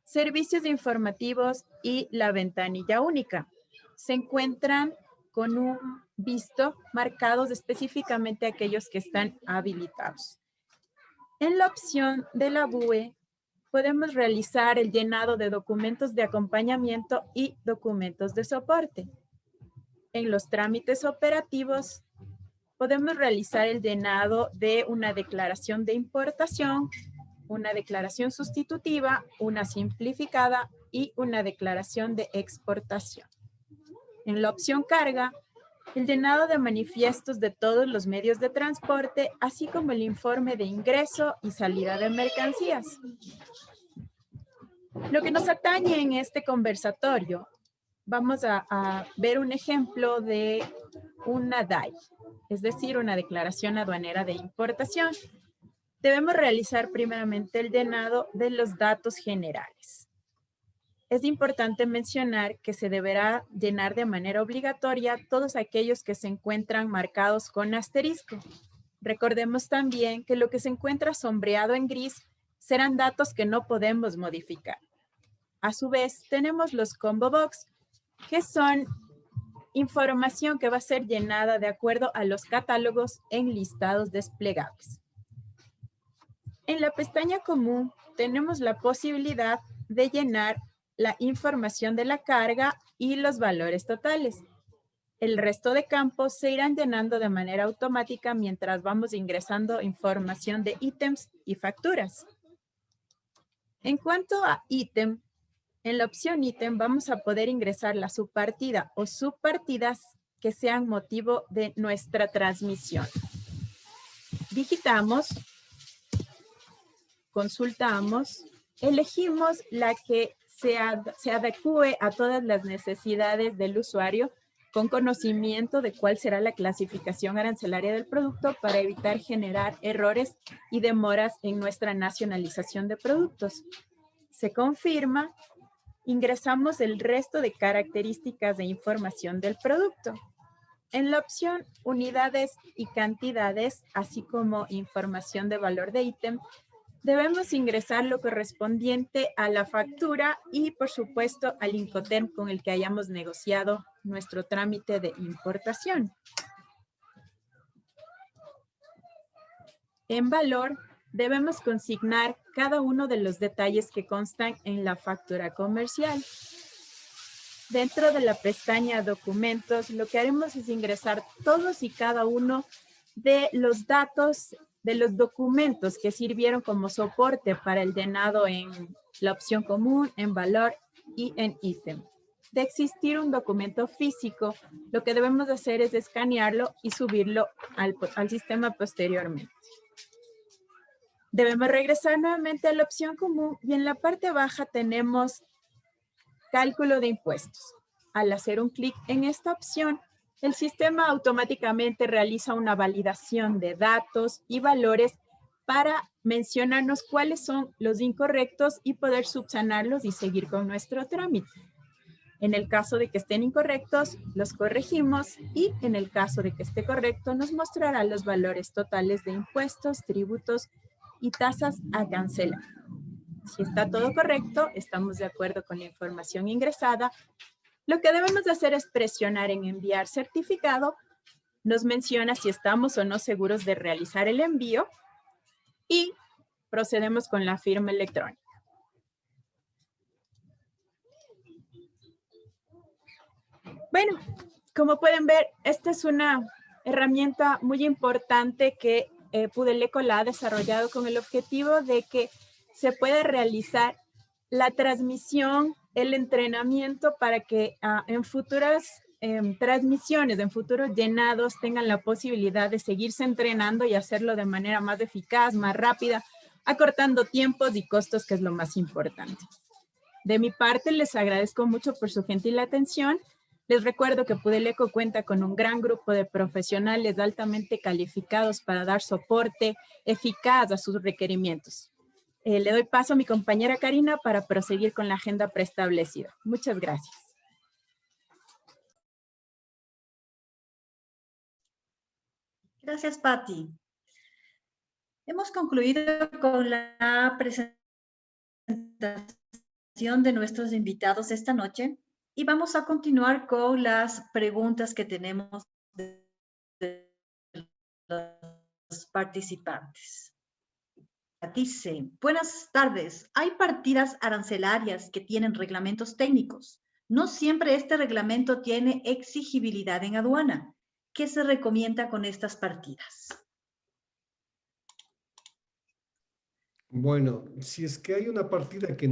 servicios informativos y la ventanilla única. Se encuentran con un visto marcados específicamente aquellos que están habilitados. En la opción de la BUE, podemos realizar el llenado de documentos de acompañamiento y documentos de soporte. En los trámites operativos, podemos realizar el llenado de una declaración de importación, una declaración sustitutiva, una simplificada y una declaración de exportación. En la opción carga, el llenado de manifiestos de todos los medios de transporte, así como el informe de ingreso y salida de mercancías. Lo que nos atañe en este conversatorio, vamos a ver un ejemplo de una DAI, es decir, una declaración aduanera de importación. Debemos realizar primeramente el llenado de los datos generales. Es importante mencionar que se deberá llenar de manera obligatoria todos aquellos que se encuentran marcados con asterisco. Recordemos también que lo que se encuentra sombreado en gris serán datos que no podemos modificar. A su vez, tenemos los combo box, que son información que va a ser llenada de acuerdo a los catálogos en listados desplegables. En la pestaña común tenemos la posibilidad de llenar la información de la carga y los valores totales. El resto de campos se irán llenando de manera automática mientras vamos ingresando información de ítems y facturas. En cuanto a ítem, en la opción ítem vamos a poder ingresar la subpartida o subpartidas que sean motivo de nuestra transmisión. Digitamos, consultamos, elegimos la que se adecue a todas las necesidades del usuario con conocimiento de cuál será la clasificación arancelaria del producto para evitar generar errores y demoras en nuestra nacionalización de productos. Se confirma, ingresamos el resto de características de información del producto. En la opción unidades y cantidades, así como información de valor de ítem, debemos ingresar lo correspondiente a la factura y, por supuesto, al Incoterm con el que hayamos negociado nuestro trámite de importación. En valor, debemos consignar cada uno de los detalles que constan en la factura comercial. Dentro de la pestaña Documentos, lo que haremos es ingresar todos y cada uno de los datos de los documentos que sirvieron como soporte para el llenado en la opción común, en valor y en ítem. De existir un documento físico, lo que debemos hacer es escanearlo y subirlo al sistema posteriormente. Debemos regresar nuevamente a la opción común y en la parte baja tenemos cálculo de impuestos. Al hacer un clic en esta opción, el sistema automáticamente realiza una validación de datos y valores para mencionarnos cuáles son los incorrectos y poder subsanarlos y seguir con nuestro trámite. En el caso de que estén incorrectos, los corregimos y en el caso de que esté correcto, nos mostrará los valores totales de impuestos, tributos y tasas a cancelar. Si está todo correcto, estamos de acuerdo con la información ingresada. Lo que debemos de hacer es presionar en enviar certificado. Nos menciona si estamos o no seguros de realizar el envío y procedemos con la firma electrónica. Bueno, como pueden ver, esta es una herramienta muy importante que Pudeleco la ha desarrollado con el objetivo de que se pueda realizar la transmisión, el entrenamiento para que en futuras transmisiones, en futuros llenados tengan la posibilidad de seguirse entrenando y hacerlo de manera más eficaz, más rápida, acortando tiempos y costos, que es lo más importante. De mi parte, les agradezco mucho por su gentil atención. Les recuerdo que Pudeleco cuenta con un gran grupo de profesionales altamente calificados para dar soporte eficaz a sus requerimientos. Le doy paso a mi compañera Karina para proseguir con la agenda preestablecida. Muchas gracias. Gracias, Patti. Hemos concluido con la presentación de nuestros invitados esta noche y vamos a continuar con las preguntas que tenemos de los participantes. Dice, buenas tardes. Hay partidas arancelarias que tienen reglamentos técnicos. No siempre este reglamento tiene exigibilidad en aduana. ¿Qué se recomienda con estas partidas? Bueno, si es que hay una partida que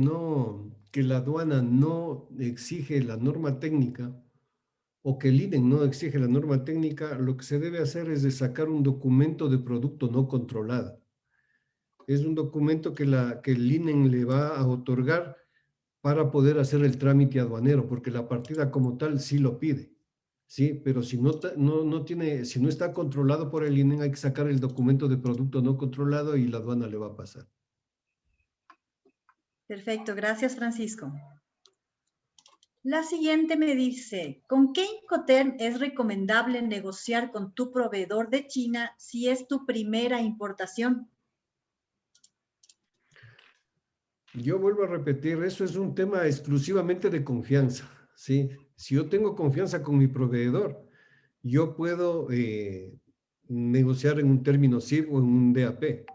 la aduana no exige la norma técnica o que el INEN no exige la norma técnica, lo que se debe hacer es de sacar un documento de producto no controlado. Es un documento que el INEN le va a otorgar para poder hacer el trámite aduanero, porque la partida como tal sí lo pide, ¿sí? Pero si si no está controlado por el INEN, hay que sacar el documento de producto no controlado y la aduana le va a pasar. Perfecto, gracias Francisco. La siguiente me dice, ¿con qué Incoterm es recomendable negociar con tu proveedor de China si es tu primera importación? Yo vuelvo a repetir, eso es un tema exclusivamente de confianza, ¿sí? Si yo tengo confianza con mi proveedor, yo puedo negociar en un término CIF o en un DAP.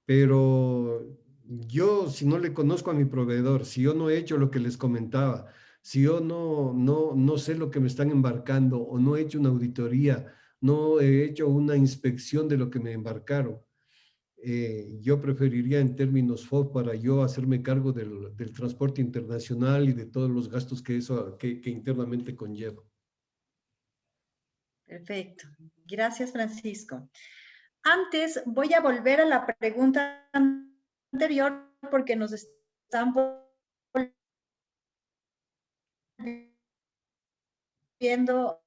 Pero yo, si no le conozco a mi proveedor, si yo no he hecho lo que les comentaba, si yo no sé lo que me están embarcando o no he hecho una auditoría, no he hecho una inspección de lo que me embarcaron, yo preferiría en términos FOB para yo hacerme cargo del transporte internacional y de todos los gastos que eso que internamente conlleva. Perfecto. Gracias, Francisco. Antes voy a volver a la pregunta anterior porque nos están viendo.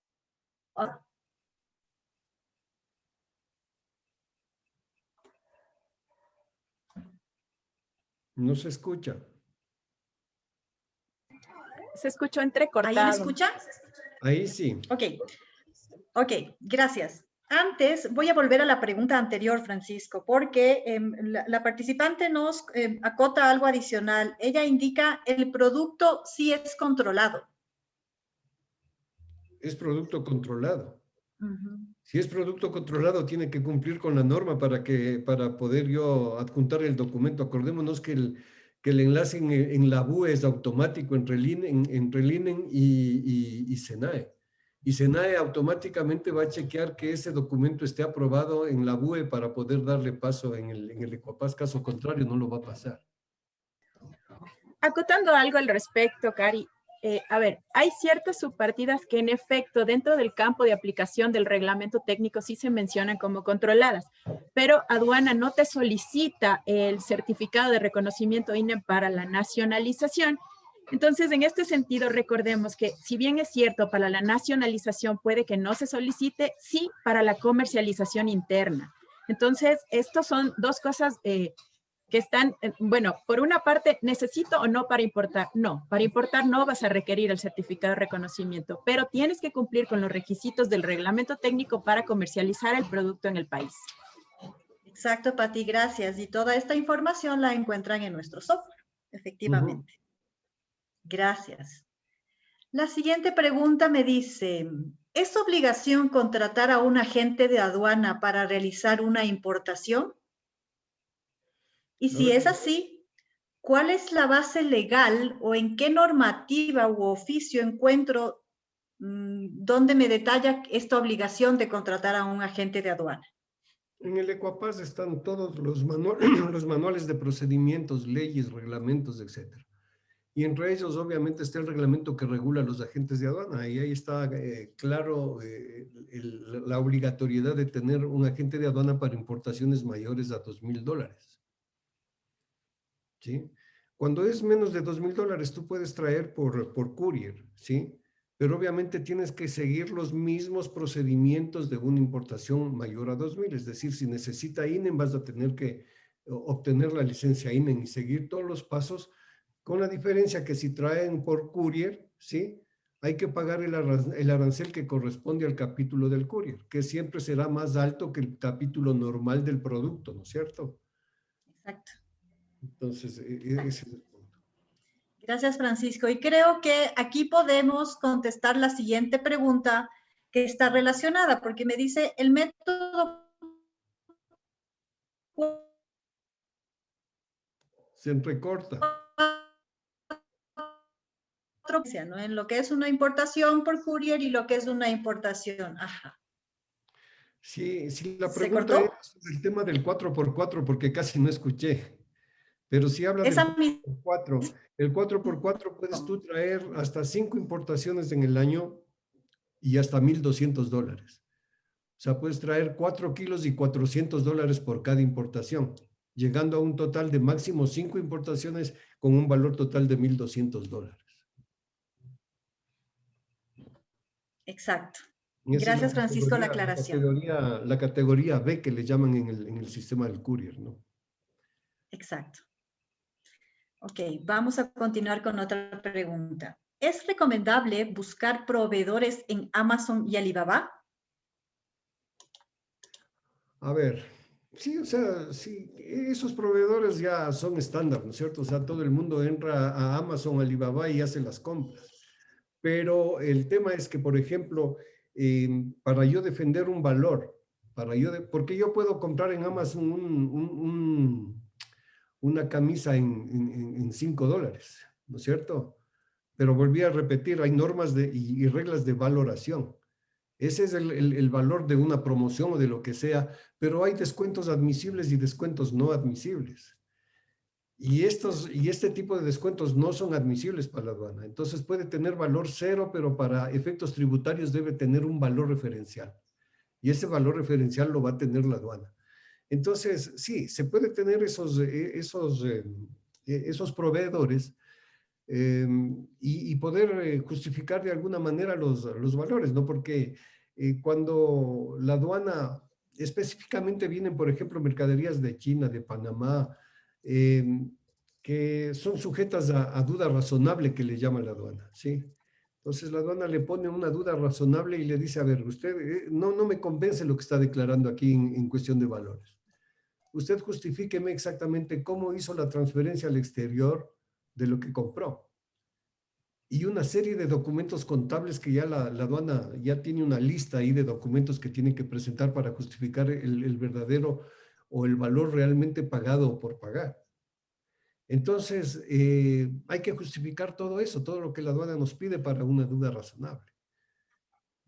No se escucha. Se escuchó entrecortado. ¿Ahí me escuchan? Ahí sí. Ok, gracias. Antes voy a volver a la pregunta anterior, Francisco, porque la participante nos acota algo adicional. Ella indica el producto sí es controlado. Es producto controlado. Uh-huh. Si es producto controlado, tiene que cumplir con la norma para poder yo adjuntar el documento. Acordémonos que el enlace en la BUE es automático entre el INEN y SENAE. Y SENAE automáticamente va a chequear que ese documento esté aprobado en la BUE para poder darle paso en el Ecuapaz. Caso contrario, no lo va a pasar. Acotando algo al respecto, Cari. A ver, hay ciertas subpartidas que en efecto dentro del campo de aplicación del reglamento técnico sí se mencionan como controladas, pero aduana no te solicita el certificado de reconocimiento INE para la nacionalización. Entonces, en este sentido, recordemos que si bien es cierto, para la nacionalización puede que no se solicite, sí para la comercialización interna. Entonces, estos son dos cosas que están, bueno, por una parte, ¿necesito o no para importar? No, para importar no vas a requerir el certificado de reconocimiento, pero tienes que cumplir con los requisitos del reglamento técnico para comercializar el producto en el país. Exacto, Pati, gracias. Y toda esta información la encuentran en nuestro software, efectivamente. Gracias. La siguiente pregunta me dice, ¿es obligación contratar a un agente de aduana para realizar una importación? Y si es así, ¿cuál es la base legal o en qué normativa u oficio encuentro donde me detalla esta obligación de contratar a un agente de aduana? En el Ecuapaz están todos los manuales de procedimientos, leyes, reglamentos, etc. Y entre ellos, obviamente, está el reglamento que regula a los agentes de aduana. Y ahí está claro la obligatoriedad de tener un agente de aduana para importaciones mayores a $2,000. ¿Sí? Cuando es menos de $2,000, tú puedes traer por courier, ¿sí? Pero obviamente tienes que seguir los mismos procedimientos de una importación mayor a 2,000. Es decir, si necesita INEN, vas a tener que obtener la licencia INEN y seguir todos los pasos, con la diferencia que si traen por courier, ¿sí? Hay que pagar el arancel que corresponde al capítulo del courier, que siempre será más alto que el capítulo normal del producto, ¿no es cierto? Exacto. Entonces, ese es el punto. Gracias, Francisco. Y creo que aquí podemos contestar la siguiente pregunta que está relacionada, porque me dice el método. Se entrecorta. ¿No? En lo que es una importación por courier y lo que es una importación. Ajá. Sí, la pregunta es el tema del 4x4, porque casi no escuché. Pero si habla del 4x4, el 4x4 puedes tú traer hasta 5 importaciones en el año y hasta $1,200. O sea, puedes traer 4 kilos y $400 por cada importación, llegando a un total de máximo 5 importaciones con un valor total de $1,200. Exacto. Esa es Gracias, Francisco, la aclaración. la categoría B que le llaman en el sistema del courier, ¿no? Exacto. Ok, vamos a continuar con otra pregunta. ¿Es recomendable buscar proveedores en Amazon y Alibaba? A ver, sí, o sea, sí, esos proveedores ya son estándar, ¿no es cierto? O sea, todo el mundo entra a Amazon, Alibaba y hace las compras. Pero el tema es que, por ejemplo, para yo defender un valor, porque yo puedo comprar en Amazon una camisa en $5, ¿no es cierto? Pero volví a repetir, hay normas y reglas de valoración. Ese es el valor de una promoción o de lo que sea, pero hay descuentos admisibles y descuentos no admisibles. Y este tipo de descuentos no son admisibles para la aduana. Entonces puede tener valor cero, pero para efectos tributarios debe tener un valor referencial. Y ese valor referencial lo va a tener la aduana. Entonces, sí, se puede tener esos proveedores y poder justificar de alguna manera los valores, ¿no? Porque cuando la aduana, específicamente vienen, por ejemplo, mercaderías de China, de Panamá, que son sujetas a duda razonable que le llama la aduana, ¿sí? Entonces la aduana le pone una duda razonable y le dice, a ver, usted no me convence lo que está declarando aquí en cuestión de valores. Usted justifíqueme exactamente cómo hizo la transferencia al exterior de lo que compró. Y una serie de documentos contables que ya la aduana ya tiene una lista ahí de documentos que tiene que presentar para justificar el verdadero o el valor realmente pagado o por pagar. Entonces, hay que justificar todo eso, todo lo que la aduana nos pide para una duda razonable.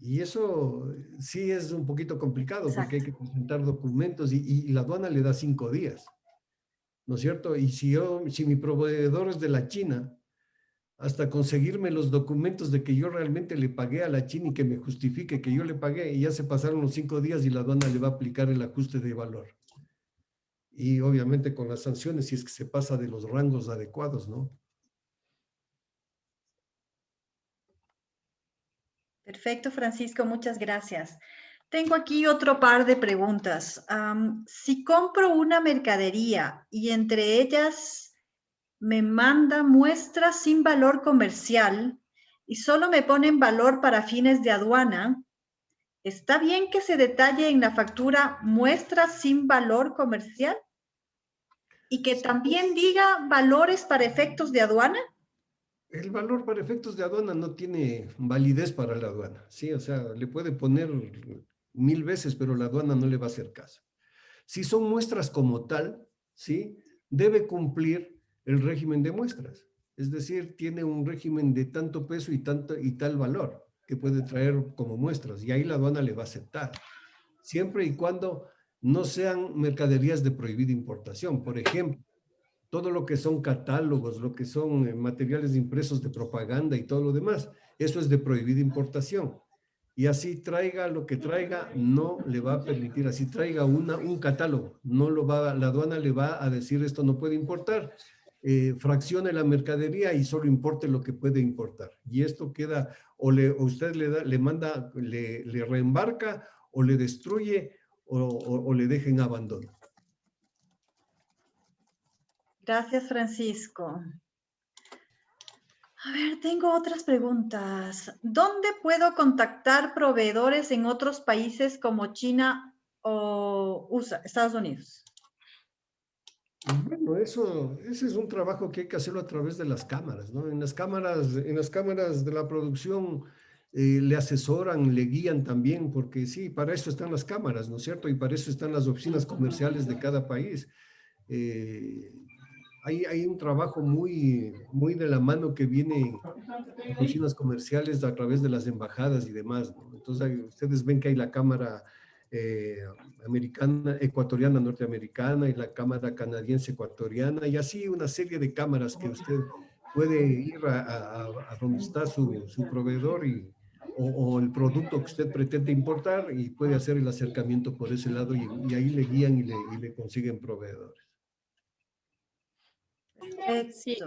Y eso sí es un poquito complicado. Exacto. Porque hay que presentar documentos y la aduana le da 5 días, ¿no es cierto? Y si mi proveedor es de la China, hasta conseguirme los documentos de que yo realmente le pagué a la China y que me justifique que yo le pagué, y ya se pasaron los 5 días y la aduana le va a aplicar el ajuste de valor. Y obviamente con las sanciones si es que se pasa de los rangos adecuados, ¿no? Perfecto, Francisco, muchas gracias. Tengo aquí otro par de preguntas. Si compro una mercadería y entre ellas me manda muestras sin valor comercial y solo me ponen valor para fines de aduana, ¿está bien que se detalle en la factura muestras sin valor comercial? ¿Y que también diga valores para efectos de aduana? El valor para efectos de aduana no tiene validez para la aduana, ¿sí? O sea, le puede poner 1000 veces, pero la aduana no le va a hacer caso. Si son muestras como tal, ¿sí? Debe cumplir el régimen de muestras. Es decir, tiene un régimen de tanto peso y tal valor que puede traer como muestras, y ahí la aduana le va a aceptar. Siempre y cuando no sean mercaderías de prohibida importación. Por ejemplo, todo lo que son catálogos, lo que son materiales impresos de propaganda y todo lo demás, eso es de prohibida importación. Y así traiga lo que traiga, no le va a permitir, así traiga un catálogo, la aduana le va a decir esto no puede importar, fraccione la mercadería y solo importe lo que puede importar. Y esto queda, o usted le reembarca, o le destruye, o le deja en abandono. Gracias, Francisco. A ver, tengo otras preguntas. ¿Dónde puedo contactar proveedores en otros países como China o USA, Estados Unidos? Bueno, ese es un trabajo que hay que hacerlo a través de las cámaras, ¿no? En las cámaras de la producción le asesoran, le guían también, porque sí, para eso están las cámaras, ¿no es cierto? Y para eso están las oficinas comerciales de cada país. Hay un trabajo muy de la mano que viene en oficinas comerciales a través de las embajadas y demás, ¿no? Entonces, ustedes ven que hay la cámara ecuatoriana, norteamericana, y la cámara canadiense ecuatoriana, y así una serie de cámaras que usted puede ir a donde está su proveedor y o el producto que usted pretende importar y puede hacer el acercamiento por ese lado y ahí le guían y le consiguen proveedores. Sí,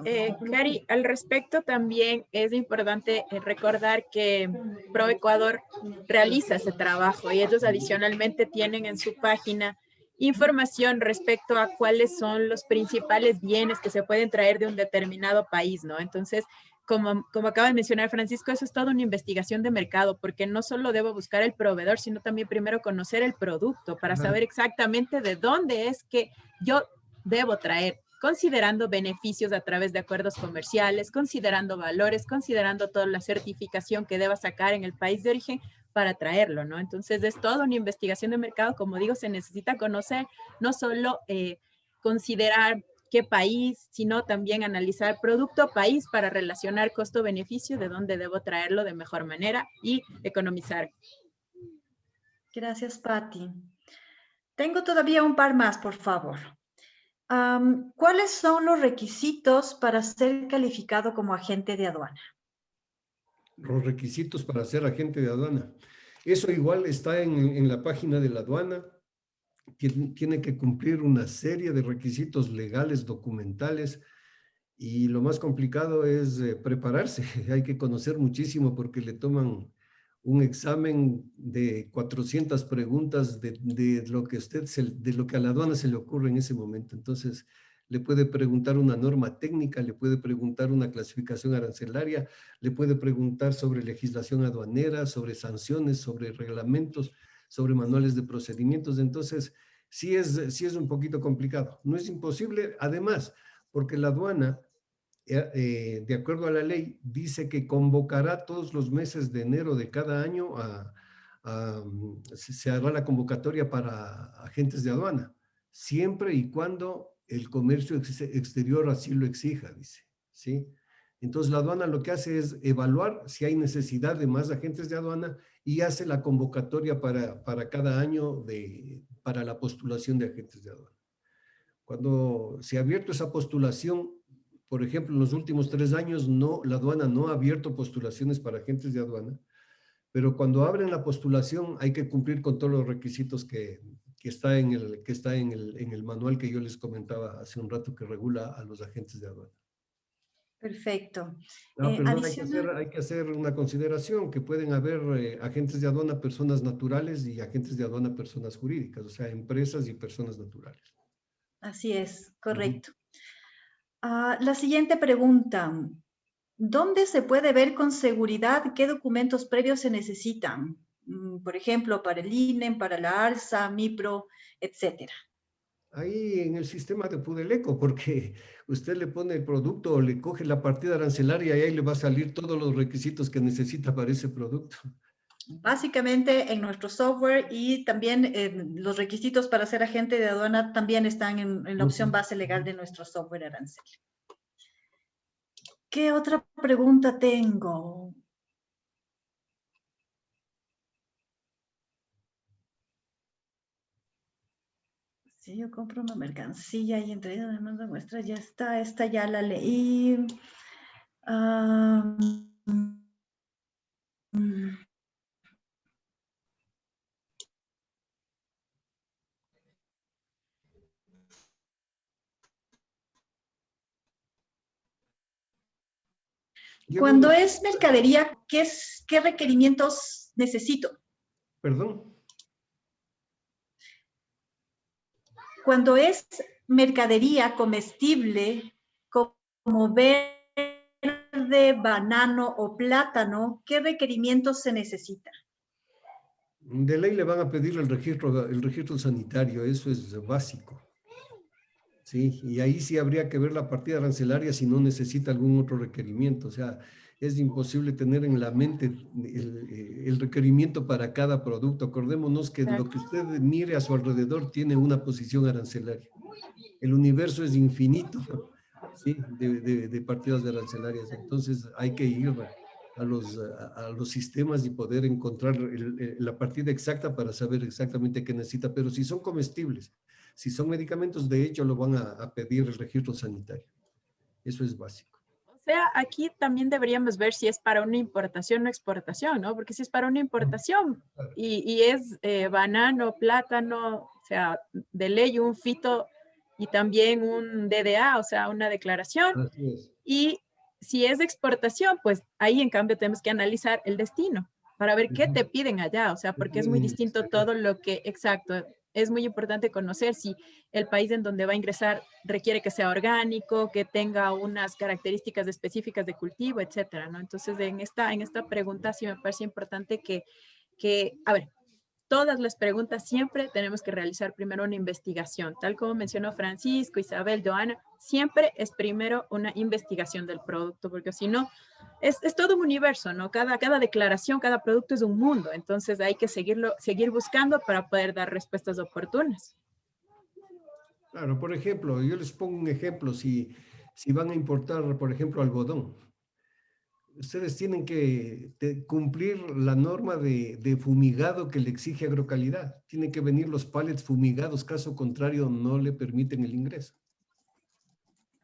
Cari, al respecto también es importante recordar que ProEcuador realiza ese trabajo y ellos adicionalmente tienen en su página información respecto a cuáles son los principales bienes que se pueden traer de un determinado país, ¿no? Entonces, como acaba de mencionar Francisco, eso es toda una investigación de mercado, porque no solo debo buscar el proveedor, sino también primero conocer el producto para saber exactamente de dónde es que yo debo traer, considerando beneficios a través de acuerdos comerciales, considerando valores, considerando toda la certificación que deba sacar en el país de origen para traerlo, ¿no? Entonces es toda una investigación de mercado, como digo, se necesita conocer, no solo considerar qué país, sino también analizar producto país para relacionar costo-beneficio de dónde debo traerlo de mejor manera y economizar. Gracias, Patti. Tengo todavía un par más, por favor. ¿Cuáles son los requisitos para ser calificado como agente de aduana? Los requisitos para ser agente de aduana. Eso igual está en la página de la aduana. Tiene que cumplir una serie de requisitos legales, documentales, y lo más complicado es prepararse. Hay que conocer muchísimo porque le toman un examen de 400 preguntas de lo que de lo que a la aduana se le ocurre en ese momento. Entonces, le puede preguntar una norma técnica, le puede preguntar una clasificación arancelaria, le puede preguntar sobre legislación aduanera, sobre sanciones, sobre reglamentos, sobre manuales de procedimientos. Entonces, sí es un poquito complicado. No es imposible, además, porque la aduana, de acuerdo a la ley, dice que convocará todos los meses de enero de cada año se hará la convocatoria para agentes de aduana, siempre y cuando el comercio exterior así lo exija, dice, ¿sí? Entonces la aduana lo que hace es evaluar si hay necesidad de más agentes de aduana y hace la convocatoria para cada año para la postulación de agentes de aduana. Cuando se ha abierto esa postulación, por ejemplo, en los últimos 3 años, la aduana no ha abierto postulaciones para agentes de aduana, pero cuando abren la postulación hay que cumplir con todos los requisitos que está en el manual que yo les comentaba hace un rato que regula a los agentes de aduana. Perfecto. No, perdón, hay que hacer una consideración que pueden haber agentes de aduana personas naturales y agentes de aduana personas jurídicas, o sea, empresas y personas naturales. Así es, correcto. La siguiente pregunta. ¿Dónde se puede ver con seguridad qué documentos previos se necesitan? Por ejemplo, para el INE, para la ARSA, MIPRO, etcétera. Ahí en el sistema de Pudeleco, porque usted le pone el producto o le coge la partida arancelaria y ahí le va a salir todos los requisitos que necesita para ese producto. Básicamente en nuestro software y también los requisitos para ser agente de aduana también están en la opción base legal de nuestro software arancel. ¿Qué otra pregunta tengo? Si yo compro una mercancía y entre ellas demanda muestra, ya está, esta ya la leí. Cuando es mercadería, ¿qué requerimientos necesito? ¿Perdón? Cuando es mercadería comestible, como verde, banano o plátano, ¿qué requerimientos se necesita? De ley le van a pedir el registro sanitario, eso es básico. Sí, y ahí sí habría que ver la partida arancelaria si no necesita algún otro requerimiento. O sea, es imposible tener en la mente el requerimiento para cada producto. Acordémonos que lo que usted mire a su alrededor tiene una posición arancelaria. El universo es infinito, ¿sí? de partidas arancelarias. Entonces hay que ir a los sistemas y poder encontrar la partida exacta para saber exactamente qué necesita. Pero si son comestibles, si son medicamentos, de hecho lo van a pedir el registro sanitario. Eso es básico. sea, aquí también deberíamos ver si es para una importación o exportación, ¿no? Porque si es para una importación y es banano, plátano, o sea, de ley un fito y también un DDA, o sea, una declaración. Así es. Y si es de exportación, pues ahí en cambio tenemos que analizar el destino para ver qué te piden allá, o sea, porque es muy distinto todo lo que, exacto, es muy importante conocer si el país en donde va a ingresar requiere que sea orgánico, que tenga unas características específicas de cultivo, etcétera, ¿no? Entonces, en esta pregunta sí me parece importante a ver, todas las preguntas siempre tenemos que realizar primero una investigación. Tal como mencionó Francisco, Isabel, Joana, siempre es primero una investigación del producto, porque si no, es todo un universo, ¿no? Cada declaración, cada producto es un mundo. Entonces hay que seguir buscando para poder dar respuestas oportunas. Claro, por ejemplo, yo les pongo un ejemplo, si van a importar, por ejemplo, algodón, ustedes tienen que cumplir la norma de fumigado que le exige Agrocalidad. Tienen que venir los pallets fumigados, caso contrario no le permiten el ingreso.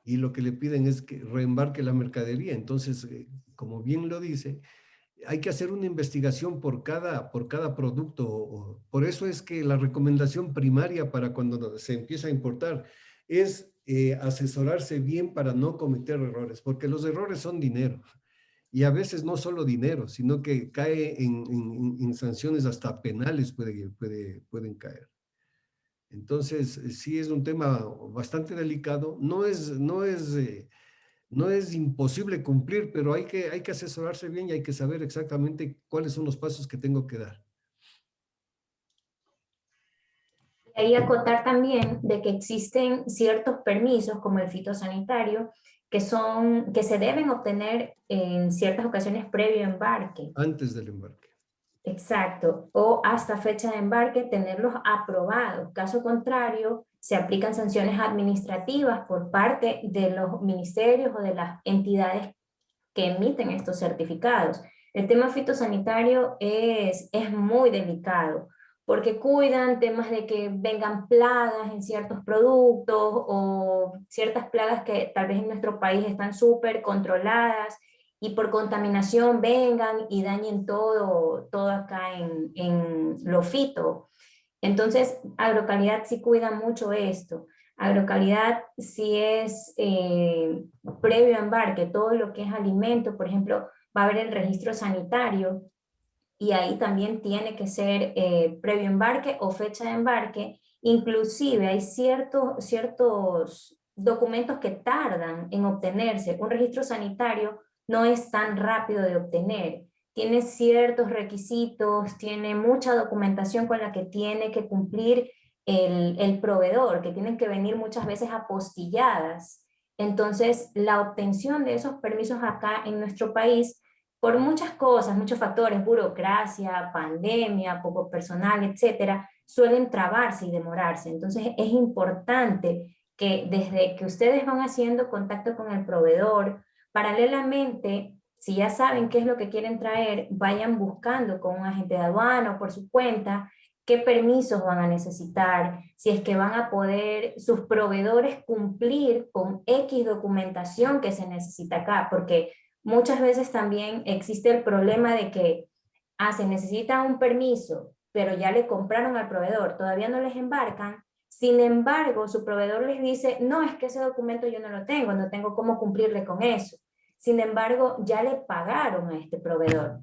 Y lo que le piden es que reembarque la mercadería. Entonces, como bien lo dice, hay que hacer una investigación por cada producto. Por eso es que la recomendación primaria para cuando se empieza a importar es asesorarse bien para no cometer errores, porque los errores son dinero. Y a veces no solo dinero, sino que cae en sanciones hasta penales pueden caer. Entonces, sí es un tema bastante delicado. No es imposible cumplir, pero hay que asesorarse bien y hay que saber exactamente cuáles son los pasos que tengo que dar. Y ahí acotar también de que existen ciertos permisos, como el fitosanitario, que se deben obtener en ciertas ocasiones previo embarque. Antes del embarque. Exacto, o hasta fecha de embarque tenerlos aprobados. Caso contrario, se aplican sanciones administrativas por parte de los ministerios o de las entidades que emiten estos certificados. El tema fitosanitario es muy delicado porque cuidan temas de que vengan plagas en ciertos productos o ciertas plagas que tal vez en nuestro país están súper controladas y por contaminación vengan y dañen todo acá en lo fito. Entonces, Agrocalidad sí cuida mucho esto. Agrocalidad sí es previo a embarque, todo lo que es alimento, por ejemplo, va a haber el registro sanitario y ahí también tiene que ser previo embarque o fecha de embarque. Inclusive hay ciertos documentos que tardan en obtenerse. Un registro sanitario no es tan rápido de obtener. Tiene ciertos requisitos, tiene mucha documentación con la que tiene que cumplir el proveedor, que tienen que venir muchas veces apostilladas. Entonces, la obtención de esos permisos acá en nuestro país, por muchas cosas, muchos factores, burocracia, pandemia, poco personal, etcétera, suelen trabarse y demorarse. Entonces, es importante que desde que ustedes van haciendo contacto con el proveedor, paralelamente, si ya saben qué es lo que quieren traer, vayan buscando con un agente de aduana o por su cuenta qué permisos van a necesitar, si es que van a poder sus proveedores cumplir con X documentación que se necesita acá, porque muchas veces también existe el problema de que se necesita un permiso, pero ya le compraron al proveedor, todavía no les embarcan. Sin embargo, su proveedor les dice, no, es que ese documento yo no lo tengo, no tengo cómo cumplirle con eso. Sin embargo, ya le pagaron a este proveedor.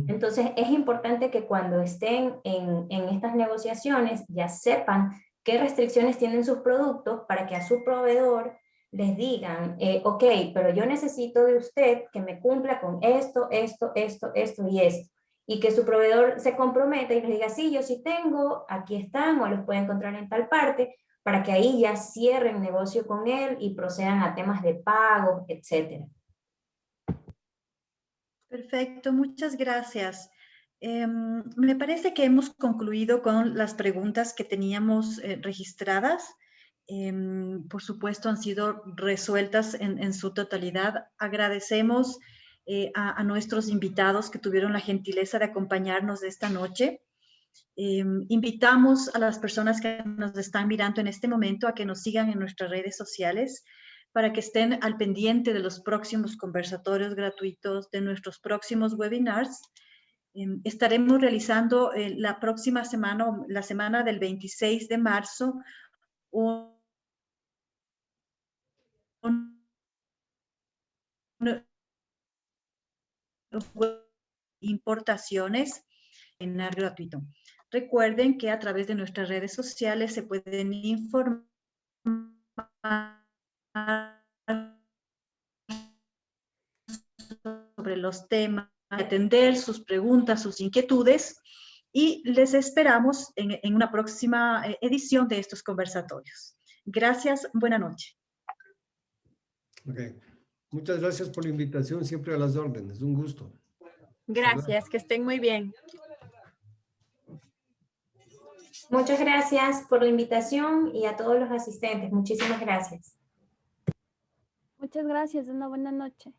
Entonces, es importante que cuando estén en estas negociaciones ya sepan qué restricciones tienen sus productos para que a su proveedor les digan, ok, pero yo necesito de usted que me cumpla con esto y esto. Y que su proveedor se comprometa y les diga, sí, yo sí tengo, aquí están, o los pueden encontrar en tal parte, para que ahí ya cierren negocio con él y procedan a temas de pago, etcétera. Perfecto, muchas gracias. Me parece que hemos concluido con las preguntas que teníamos registradas. Por supuesto, han sido resueltas en su totalidad. Agradecemos a nuestros invitados que tuvieron la gentileza de acompañarnos esta noche. Invitamos a las personas que nos están mirando en este momento a que nos sigan en nuestras redes sociales para que estén al pendiente de los próximos conversatorios gratuitos, de nuestros próximos webinars. Estaremos realizando la próxima semana, la semana del 26 de marzo, importaciones en gratuito. Recuerden que a través de nuestras redes sociales se pueden informar sobre los temas, atender sus preguntas, sus inquietudes, y les esperamos en una próxima edición de estos conversatorios. Gracias, buena noche. Okay. Muchas gracias por la invitación, siempre a las órdenes, un gusto. Gracias, que estén muy bien. Muchas gracias por la invitación y a todos los asistentes. Muchísimas gracias. Muchas gracias. Una buena noche.